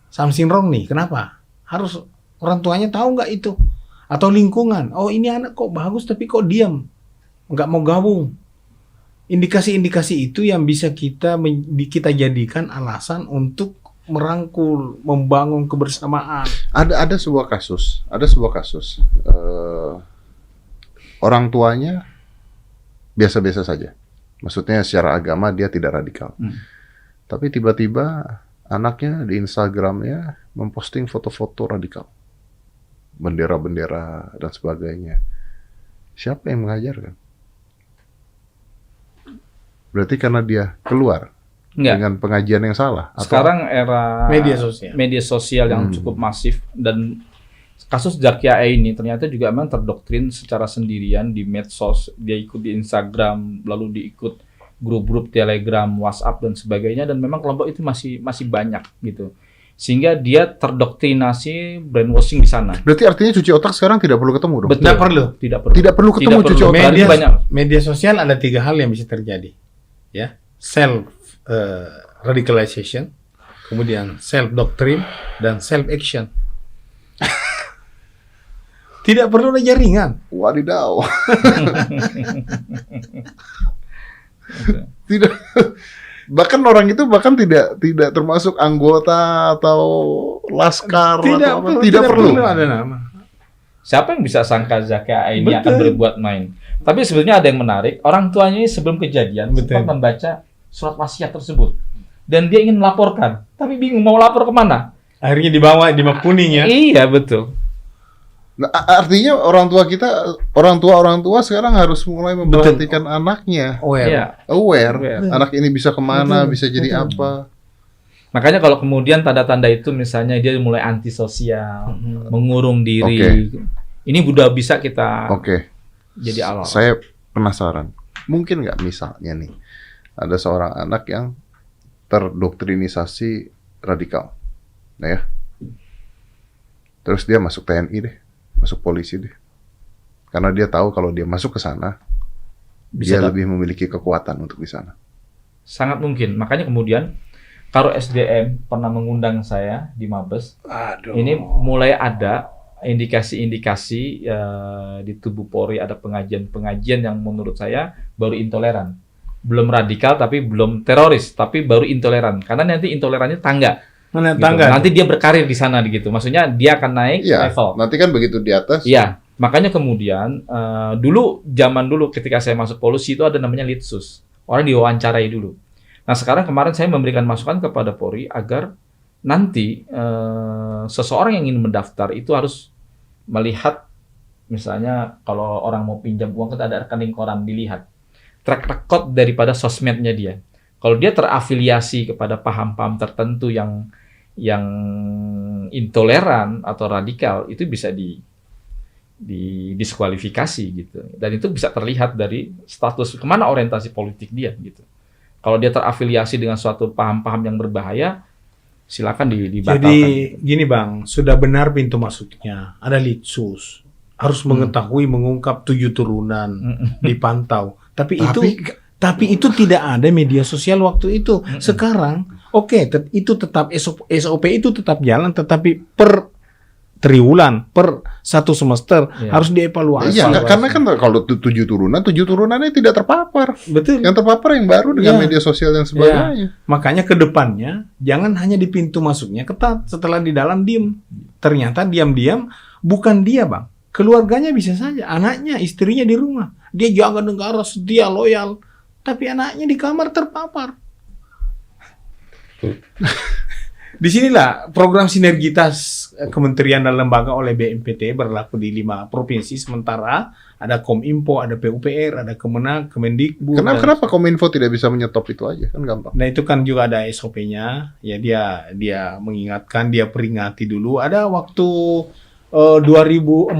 something wrong nih, kenapa? Harus orang tuanya tahu nggak itu? Atau lingkungan, oh ini anak kok bagus tapi kok diam, nggak mau gabung. Indikasi-indikasi itu yang bisa kita jadikan alasan untuk merangkul, membangun kebersamaan. Ada sebuah kasus, orang tuanya biasa-biasa saja. Maksudnya secara agama dia tidak radikal. Tapi tiba-tiba anaknya di Instagramnya memposting foto-foto radikal. Bendera-bendera dan sebagainya. Siapa yang mengajarkan? Berarti karena dia keluar dengan pengajian yang salah. Sekarang era media sosial yang cukup masif dan kasus Zarkia E ini ternyata juga memang terdoktrin secara sendirian di medsos, dia ikut di Instagram, lalu diikut grup-grup Telegram, WhatsApp dan sebagainya, dan memang kelompok itu masih banyak gitu. sehingga dia terdoktrinasi brainwashing di sana. Berarti artinya cuci otak sekarang tidak perlu ketemu dong? Betul. Tidak perlu. Tidak perlu ketemu Tidak cuci perlu. otak. Media sosial ada 3 hal yang bisa terjadi, ya, self radicalization, kemudian self doctrine, dan self action. Tidak perlu ada jaringan. Wadidaw. Tidak. Bahkan orang itu tidak termasuk anggota atau laskar Tidak perlu ada nama. Siapa yang bisa sangka Zaka ini Betul. akan berbuat main? Tapi sebetulnya ada yang menarik. Orang tuanya ini sebelum kejadian sempat membaca surat wasiat tersebut, dan dia ingin melaporkan, tapi bingung mau lapor kemana. Akhirnya dibawa di map kuning ya. Iya betul. Nah, artinya orang tua sekarang harus mulai memperhatikan anaknya. Aware. Aware. Anak ini bisa kemana, bisa jadi apa. Makanya kalau kemudian tanda-tanda itu misalnya dia mulai antisosial, mengurung diri, ini udah bisa kita jadi awal. Saya penasaran, mungkin nggak misalnya nih ada seorang anak yang terdoktrinisasi radikal, nah ya, terus dia masuk TNI deh, masuk polisi deh, karena dia tahu kalau dia masuk ke sana, dia lebih memiliki kekuatan untuk di sana. Sangat mungkin, makanya kemudian Karo SDM pernah mengundang saya di Mabes. Ini mulai ada indikasi-indikasi di tubuh Polri, ada pengajian-pengajian yang menurut saya baru intoleran. Belum radikal tapi belum teroris, tapi baru intoleran. Karena nanti intolerannya tangga. Mana gitu. tangga? Nanti dia berkarir di sana gitu. Maksudnya dia akan naik level. Nanti kan begitu di atas. Iya. Makanya kemudian zaman dulu ketika saya masuk polisi itu ada namanya litsus. Orang diwawancarai dulu. Nah sekarang kemarin saya memberikan masukan kepada Polri agar nanti seseorang yang ingin mendaftar itu harus melihat, misalnya kalau orang mau pinjam uang kita ada rekening koran, dilihat track record daripada sosmednya dia. Kalau dia terafiliasi kepada paham-paham tertentu yang intoleran atau radikal, itu bisa diskualifikasi gitu. Dan itu bisa terlihat dari status kemana orientasi politik dia gitu. Kalau dia terafiliasi dengan suatu paham-paham yang berbahaya, silakan dibatalkan. Jadi gini Bang, sudah benar pintu masuknya, ada litsus, harus mengetahui, mengungkap 7 turunan, dipantau. Tapi itu tidak ada media sosial waktu itu. Sekarang, itu tetap SOP itu tetap jalan, tetapi per triwulan, per 1 semester harus dievaluasi. Iya, karena kan kalau 7 turunannya tidak terpapar. Betul. Yang terpapar yang baru dengan media sosial dan sebagainya. Makanya ke depannya jangan hanya di pintu masuknya ketat, setelah di dalam diem. Ternyata diam-diam bukan dia, Bang. Keluarganya bisa saja, anaknya, istrinya di rumah. Dia jaga negara, setia, loyal. Tapi anaknya di kamar terpapar. Disinilah program sinergitas kementerian dan lembaga oleh BNPT berlaku di 5 provinsi, sementara ada Kominfo, ada PUPR, ada Kemenak, Kemendikbud. Kenapa Kominfo tidak bisa menyetop itu aja? Kan gampang. Nah itu kan juga ada SOP-nya, ya dia mengingatkan, dia peringati dulu. Ada waktu 2014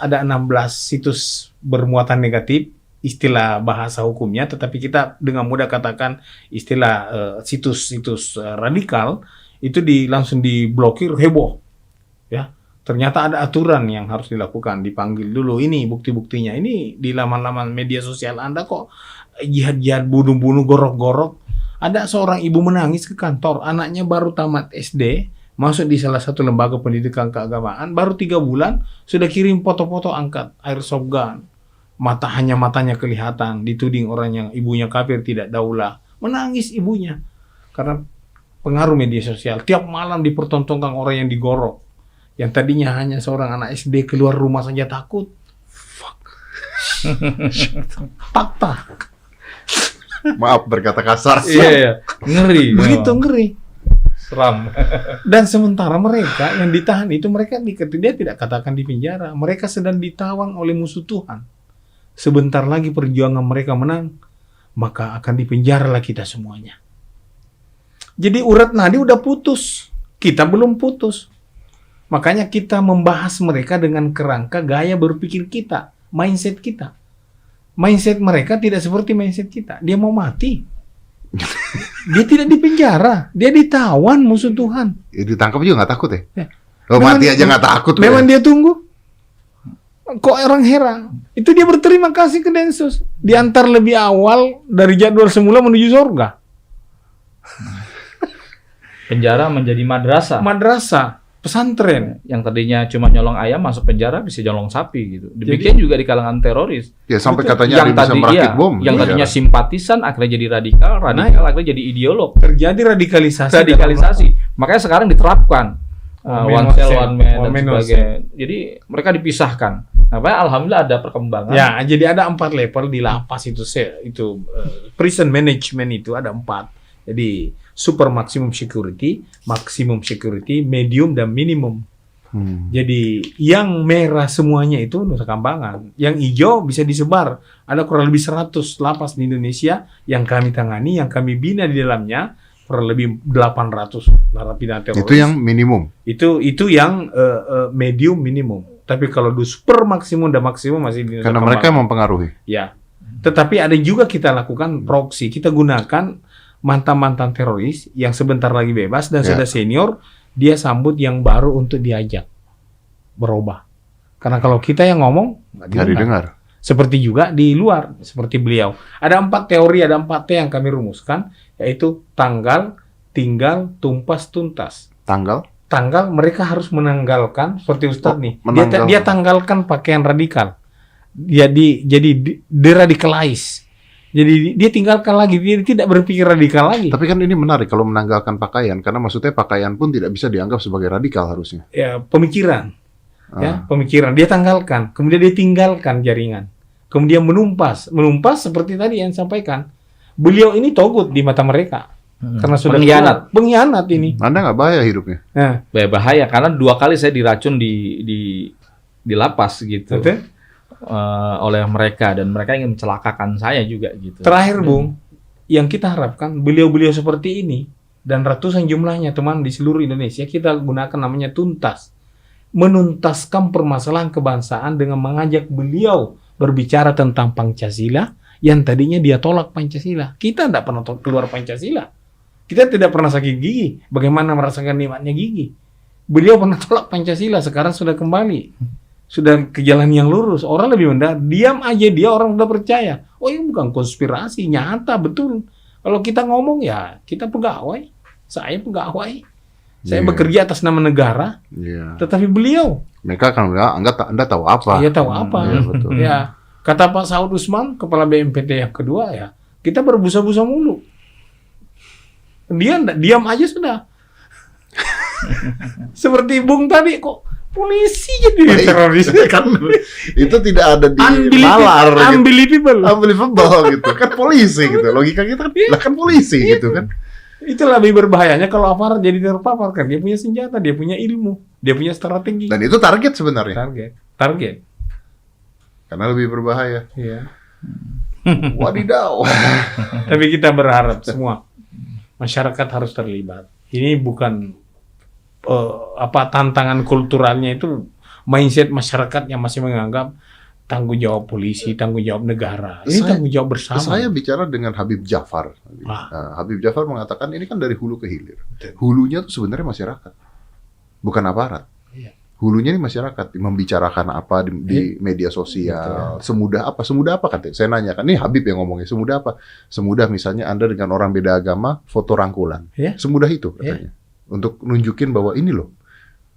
ada 16 situs bermuatan negatif, istilah bahasa hukumnya, tetapi kita dengan mudah katakan istilah situs-situs radikal. Itu langsung diblokir, heboh ya. Ternyata ada aturan yang harus dilakukan, dipanggil dulu, ini bukti-buktinya, ini di laman-laman media sosial Anda kok jihad-jihad, bunuh-bunuh, gorok-gorok. Ada seorang ibu menangis ke kantor, anaknya baru tamat SD, masuk di salah satu lembaga pendidikan keagamaan, baru 3 bulan sudah kirim foto-foto angkat airsoft gun, matanya kelihatan, dituding orang yang ibunya kafir, tidak daulah. Menangis ibunya karena pengaruh media sosial. Tiap malam dipertontonkan orang yang digorok. Yang tadinya hanya seorang anak SD keluar rumah saja takut. Fuck. Fakta. Maaf berkata kasar. Iya. Ngeri. Begitu ngeri. Seram. Dan sementara mereka yang ditahan itu, dia tidak katakan di penjara. Mereka sedang ditawang oleh musuh Tuhan. Sebentar lagi perjuangan mereka menang, maka akan dipenjaralah kita semuanya. Jadi urat nadi udah putus, kita belum putus. Makanya kita membahas mereka dengan kerangka gaya berpikir kita, mindset kita. Mindset mereka tidak seperti mindset kita. Dia mau mati. Dia tidak dipenjara, dia ditawan musuh Tuhan. Ya, ditangkap juga nggak takut ya? Oh, Memang- mati aja nggak takut. Memang dia tunggu. Kok orang heran? Itu dia berterima kasih ke Densus. Diantar lebih awal dari jadwal semula menuju surga. Penjara menjadi madrasah. Madrasah, pesantren. Yang tadinya cuma nyolong ayam masuk penjara bisa nyolong sapi gitu. Demikian juga di kalangan teroris. Ya sampai Betul. katanya ada yang bisa merakit bom. Yang Iya. tadinya simpatisan akhirnya jadi radikal akhirnya jadi ideolog. Terjadi radikalisasi. Makanya sekarang diterapkan one cell, one man dan one sebagainya. Jadi mereka dipisahkan. Nah, alhamdulillah ada perkembangan. Ya, jadi ada 4 level di lapas itu. Prison management itu ada 4. Jadi super maximum security, medium dan minimum. Jadi yang merah semuanya itu Nusa Kambangan. Yang hijau bisa disebar. Ada kurang lebih 100 lapas di Indonesia yang kami tangani, yang kami bina di dalamnya. Kurang lebih 800 narapidana teroris. Itu yang minimum. Itu yang medium minimum. Tapi kalau di super maksimum dan maksimum masih di Nusa Karena Kambangan. mereka mempengaruhi. Ya. Tetapi ada juga kita lakukan proksi. Kita gunakan mantan-mantan teroris yang sebentar lagi bebas dan sudah senior, dia sambut yang baru untuk diajak berubah. Karena kalau kita yang ngomong nggak didengar. Seperti juga di luar, seperti beliau. Ada 4 teori, ada 4 T yang kami rumuskan, yaitu tanggal, tinggal, tumpas, tuntas. Tanggal mereka harus menanggalkan, seperti Ustadz nih. Dia tanggalkan pakaian radikal. Jadi deradicalize. Jadi dia tinggalkan lagi, dia tidak berpikir radikal lagi. Tapi kan ini menarik kalau menanggalkan pakaian, karena maksudnya pakaian pun tidak bisa dianggap sebagai radikal harusnya. Ya, pemikiran. Ya, pemikiran. Dia tanggalkan, kemudian dia tinggalkan jaringan. Kemudian menumpas seperti tadi yang sampaikan. Beliau ini togut di mata mereka. Karena sudah pengkhianat ini. Anda nggak bahaya hidupnya? Nah. Bahaya karena 2 kali saya diracun di lapas gitu. Betul? Oleh mereka dan mereka ingin mencelakakan saya juga gitu. Terakhir Bung, yang kita harapkan beliau-beliau seperti ini dan ratusan jumlahnya teman di seluruh Indonesia kita gunakan namanya tuntas. Menuntaskan permasalahan kebangsaan dengan mengajak beliau berbicara tentang Pancasila yang tadinya dia tolak Pancasila. Kita tidak pernah keluar Pancasila. Kita tidak pernah sakit gigi. Bagaimana merasakan nikmatnya gigi? Beliau pernah tolak Pancasila, sekarang sudah kembali. Sudah ke jalan yang lurus. Orang lebih mendadak. Diam aja dia, orang udah percaya. Oh ini bukan konspirasi, nyata, betul. Kalau kita ngomong ya, kita pegawai. Saya pegawai. Saya bekerja atas nama negara. Tetapi beliau. Mereka akan bilang, Anda tahu apa? Iya tahu apa. Ya, betul. Ya, kata Pak Saud Usman, Kepala BNPT yang kedua ya, kita berbusa-busa mulu. Dia diam aja sudah. Seperti Bung tadi kok polisi jadi teroris kan itu tidak ada di nalar unbelievable gitu kan polisi gitu logika kita kan target gitu kan. Itu lebih berbahayanya kalau aparat jadi terpapar kan dia punya senjata, dia punya ilmu, dia punya strategi. Dan itu target sebenarnya. Target. Karena lebih berbahaya. Iya. Wadidaw. Tapi kita berharap semua masyarakat harus terlibat. Ini bukan tantangan kulturalnya itu mindset masyarakat yang masih menganggap tanggung jawab polisi, tanggung jawab negara. Ini tanggung jawab bersama. Saya bicara dengan Habib Jafar. Habib Jafar mengatakan ini kan dari hulu ke hilir. Hulunya tuh sebenarnya masyarakat, bukan aparat. Hulunya ini masyarakat membicarakan apa di media sosial. Semudah apa katanya? Saya nanyakan, ini Habib yang ngomongnya, semudah apa? Semudah misalnya Anda dengan orang beda agama foto rangkulan. Semudah itu katanya. Untuk nunjukin bahwa ini loh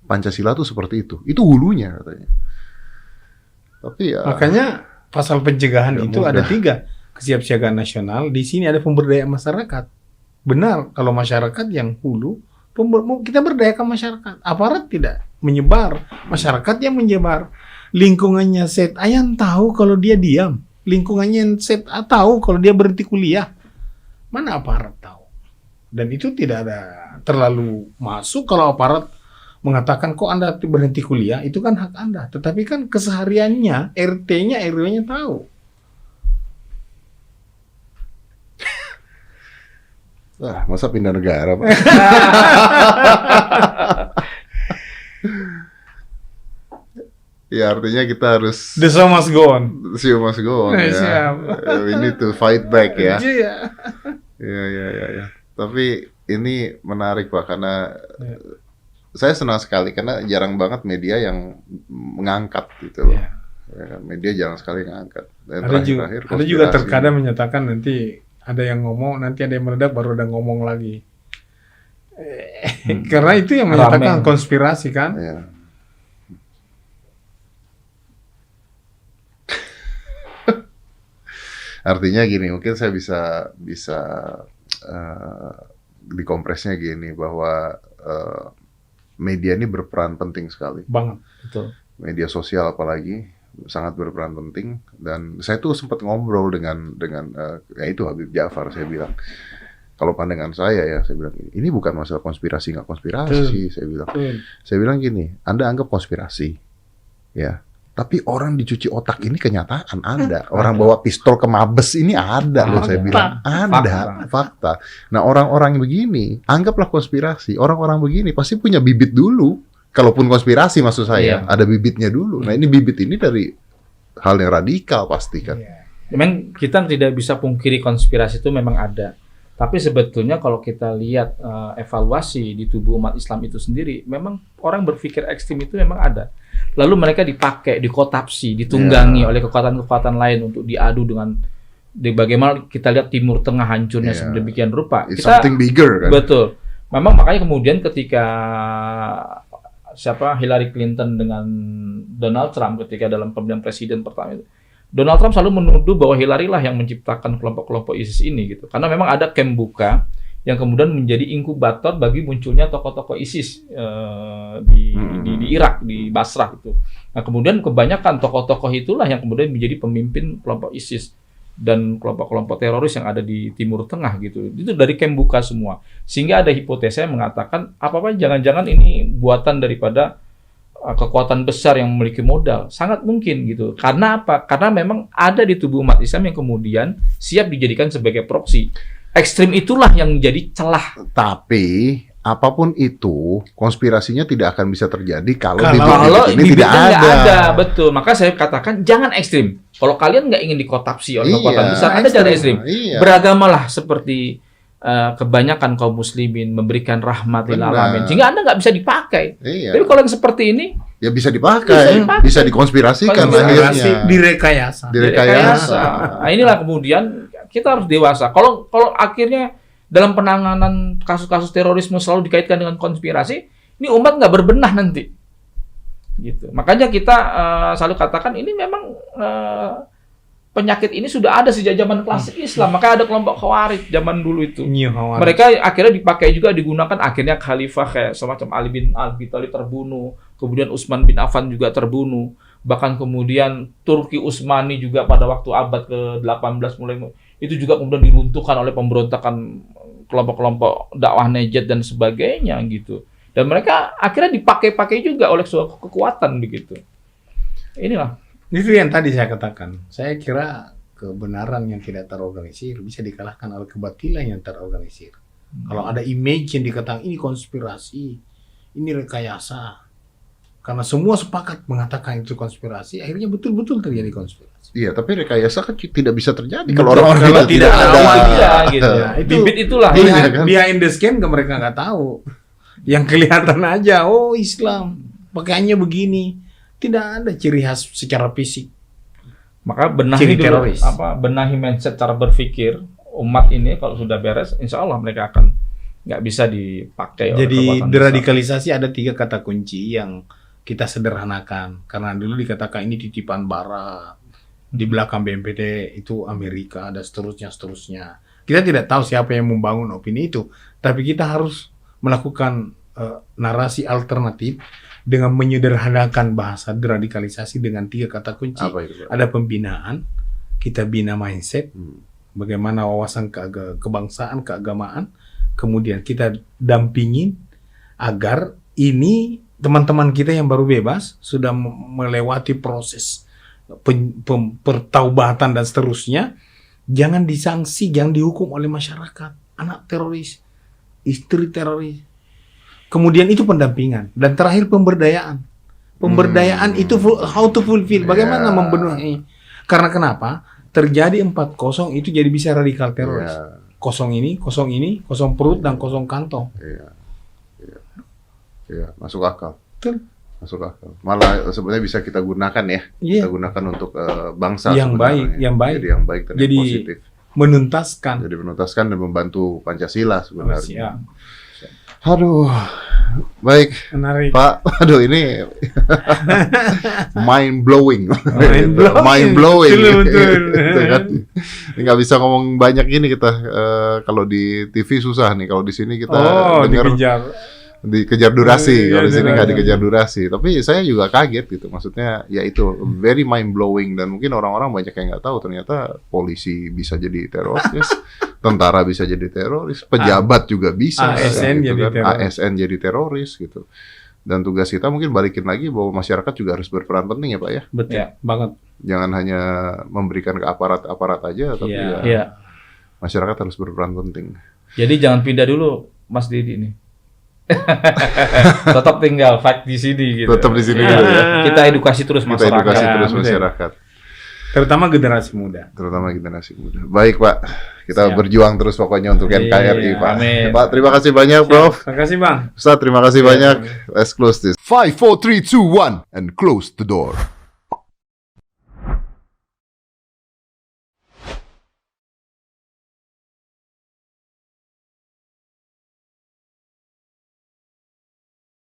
Pancasila tuh seperti itu. Itu hulunya katanya. Tapi ya makanya pasal pencegahan itu ada 3. Kesiapsiagaan nasional, di sini ada pemberdayaan masyarakat. Benar, kalau masyarakat yang hulu, kita berdayakan masyarakat. Aparat tidak menyebar, masyarakat yang menyebar. Lingkungannya set, Ayan tahu kalau dia diam. Lingkungannya set, tahu kalau dia berhenti kuliah. Mana aparat tahu? Dan itu tidak ada terlalu masuk kalau aparat mengatakan kok Anda berhenti kuliah, itu kan hak Anda. Tetapi kan kesehariannya, RT-nya, RW-nya tahu. Wah, masa pindah negara, Pak? Ya artinya kita harus The show must go on. The show must go on, ya. Siap. We need to fight back ya. Iya. Iya. Tapi ini menarik Pak karena saya senang sekali karena jarang banget media yang mengangkat gitu loh. Ya, media jarang sekali mengangkat. Ada juga terkadang menyatakan nanti ada yang ngomong, nanti ada yang meledak, baru ada ngomong lagi. Karena itu yang menyatakan konspirasi kan. Ya. Artinya gini, mungkin saya bisa dikompresnya gini bahwa media ini berperan penting sekali. Banget. Betul. Media sosial apalagi sangat berperan penting dan saya tuh sempat ngobrol dengan ya itu Habib Ja'far. Saya bilang kalau pandangan saya bilang ini bukan masalah konspirasi nggak konspirasi. Saya bilang gini, Anda anggap konspirasi ya. Tapi orang dicuci otak ini kenyataan ada. Orang bawa pistol ke Mabes ini ada loh, saya bilang. Ada, fakta. Nah orang-orang begini, anggaplah konspirasi. Orang-orang begini pasti punya bibit dulu. Kalaupun konspirasi maksud saya, ada bibitnya dulu. Nah ini bibit ini dari hal yang radikal pasti kan. Memang kita tidak bisa pungkiri konspirasi itu memang ada. Tapi sebetulnya kalau kita lihat evaluasi di tubuh umat Islam itu sendiri, memang orang berpikir ekstrim itu memang ada. Lalu mereka dipakai, dikotapsi, ditunggangi oleh kekuatan-kekuatan lain untuk diadu dengan bagaimana kita lihat Timur Tengah hancurnya sedemikian rupa. It's something bigger kan. Betul. Memang makanya kemudian ketika Hillary Clinton dengan Donald Trump ketika dalam pemilihan presiden pertama itu, Donald Trump selalu menuduh bahwa Hillary lah yang menciptakan kelompok-kelompok ISIS ini gitu. Karena memang ada camp buka yang kemudian menjadi inkubator bagi munculnya tokoh-tokoh ISIS di Irak, di Basrah itu. Nah, kemudian kebanyakan tokoh-tokoh itulah yang kemudian menjadi pemimpin kelompok ISIS dan kelompok-kelompok teroris yang ada di Timur Tengah gitu. Itu dari camp buka semua. Sehingga ada hipotesa yang mengatakan apa-apa jangan-jangan ini buatan daripada kekuatan besar yang memiliki modal. Sangat mungkin gitu. Karena apa? Karena memang ada di tubuh umat Islam yang kemudian siap dijadikan sebagai proksi. Ekstrim itulah yang menjadi celah. Tapi apapun itu, konspirasinya tidak akan bisa terjadi kalau bibit ini tidak ada. Betul. Maka saya katakan jangan ekstrim. Kalau kalian nggak ingin dikotapsi oleh kekuatan besar, Anda jangan ekstrim. Beragamalah seperti kebanyakan kaum muslimin memberikan rahmat lil alamin. Sehingga Anda nggak bisa dipakai. Tapi kalau yang seperti ini, ya bisa dipakai. Bisa dikonspirasikan. Direkayasa. Nah, inilah kemudian kita harus dewasa. Kalau akhirnya dalam penanganan kasus-kasus terorisme selalu dikaitkan dengan konspirasi, ini umat nggak berbenah nanti. Gitu. Makanya kita selalu katakan ini memang penyakit ini sudah ada sejak zaman klasik Islam. Maka ada kelompok Khawarij zaman dulu itu. Mereka akhirnya dipakai juga digunakan. Akhirnya khalifah kayak semacam Ali bin Abi Thalib terbunuh. Kemudian Utsman bin Affan juga terbunuh. Bahkan kemudian Turki Utsmani juga pada waktu abad ke-18 mulai itu juga kemudian diruntuhkan oleh pemberontakan kelompok-kelompok dakwah Najd dan sebagainya gitu. Dan mereka akhirnya dipakai-pakai juga oleh suatu kekuatan begitu. Inilah. Itu yang tadi saya katakan. Saya kira kebenaran yang tidak terorganisir bisa dikalahkan oleh kebatilan yang terorganisir. Kalau ada image yang dikatakan ini konspirasi, ini rekayasa. Karena semua sepakat mengatakan itu konspirasi, akhirnya betul-betul terjadi konspirasi. Iya, tapi rekayasa kan tidak bisa terjadi kalau orang-orang tidak ada gitu. Bibit itulah. Behind the scene mereka nggak tahu. Yang kelihatan aja, oh Islam pakaiannya begini. Tidak ada ciri khas secara fisik. Maka benahi dulu, benahi mindset cara berpikir umat ini kalau sudah beres, insya Allah mereka akan nggak bisa dipakai. Jadi deradikalisasi ada 3 kata kunci yang kita sederhanakan. Karena dulu dikatakan ini titipan barat, di belakang BNPT itu Amerika dan seterusnya. Kita tidak tahu siapa yang membangun opini itu, tapi kita harus melakukan narasi alternatif dengan menyederhanakan bahasa deradikalisasi dengan 3 kata kunci. Ada pembinaan, kita bina mindset, bagaimana wawasan kebangsaan, keagamaan, kemudian kita dampingin agar ini teman-teman kita yang baru bebas sudah melewati proses pertaubatan dan seterusnya, jangan disanksi, jangan dihukum oleh masyarakat. Anak teroris, istri teroris. Kemudian itu pendampingan dan terakhir pemberdayaan. Pemberdayaan itu how to fulfill, bagaimana membenahi. Karena kenapa? Terjadi 4-0 itu jadi bisa radikal teroris. kosong ini, kosong perut dan kosong kantong. Iya, masuk akal. Betul. Masuk akal. Malah sebenarnya bisa kita gunakan ya. Iya. Kita gunakan untuk bangsa Yang baik, sebenarnya. yang baik. Jadi yang baik dan Jadi yang positif. menuntaskan. Jadi menuntaskan dan membantu Pancasila sebenarnya. Siap. Aduh, baik Menarik. Pak. Aduh ini mind blowing, Mind blowing. Betul. Gitu kan. Ini nggak bisa ngomong banyak gini kita. Kalau di TV susah nih. Kalau di sini kita dengar dikejar durasi. Kalau di sini nggak dikejar durasi. Tapi saya juga kaget gitu. Maksudnya ya itu very mind blowing dan mungkin orang-orang banyak yang nggak tahu ternyata polisi bisa jadi teroris, tentara bisa jadi teroris, pejabat juga bisa. ASN gitu jadi kan. teroris. ASN jadi teroris gitu. Dan tugas kita mungkin balikin lagi bahwa masyarakat juga harus berperan penting ya Pak ya. Betul banget. Jangan hanya memberikan ke aparat-aparat aja, tapi masyarakat harus berperan penting. Jadi jangan pindah dulu Mas Didi nih. Tetap tinggal fight di sini gitu. Tetap di sini dulu ya. Kita edukasi terus Kita masyarakat. edukasi terus betul. masyarakat. Terutama generasi muda. Terutama generasi muda. Baik Pak, kita Siap. berjuang terus pokoknya untuk NKRI Pak. Amin. Pak, terima kasih banyak Prof. Terima kasih Bang. Ustaz, terima kasih banyak. Let's close this. 5, 4, 3, 2, 1 and close the door.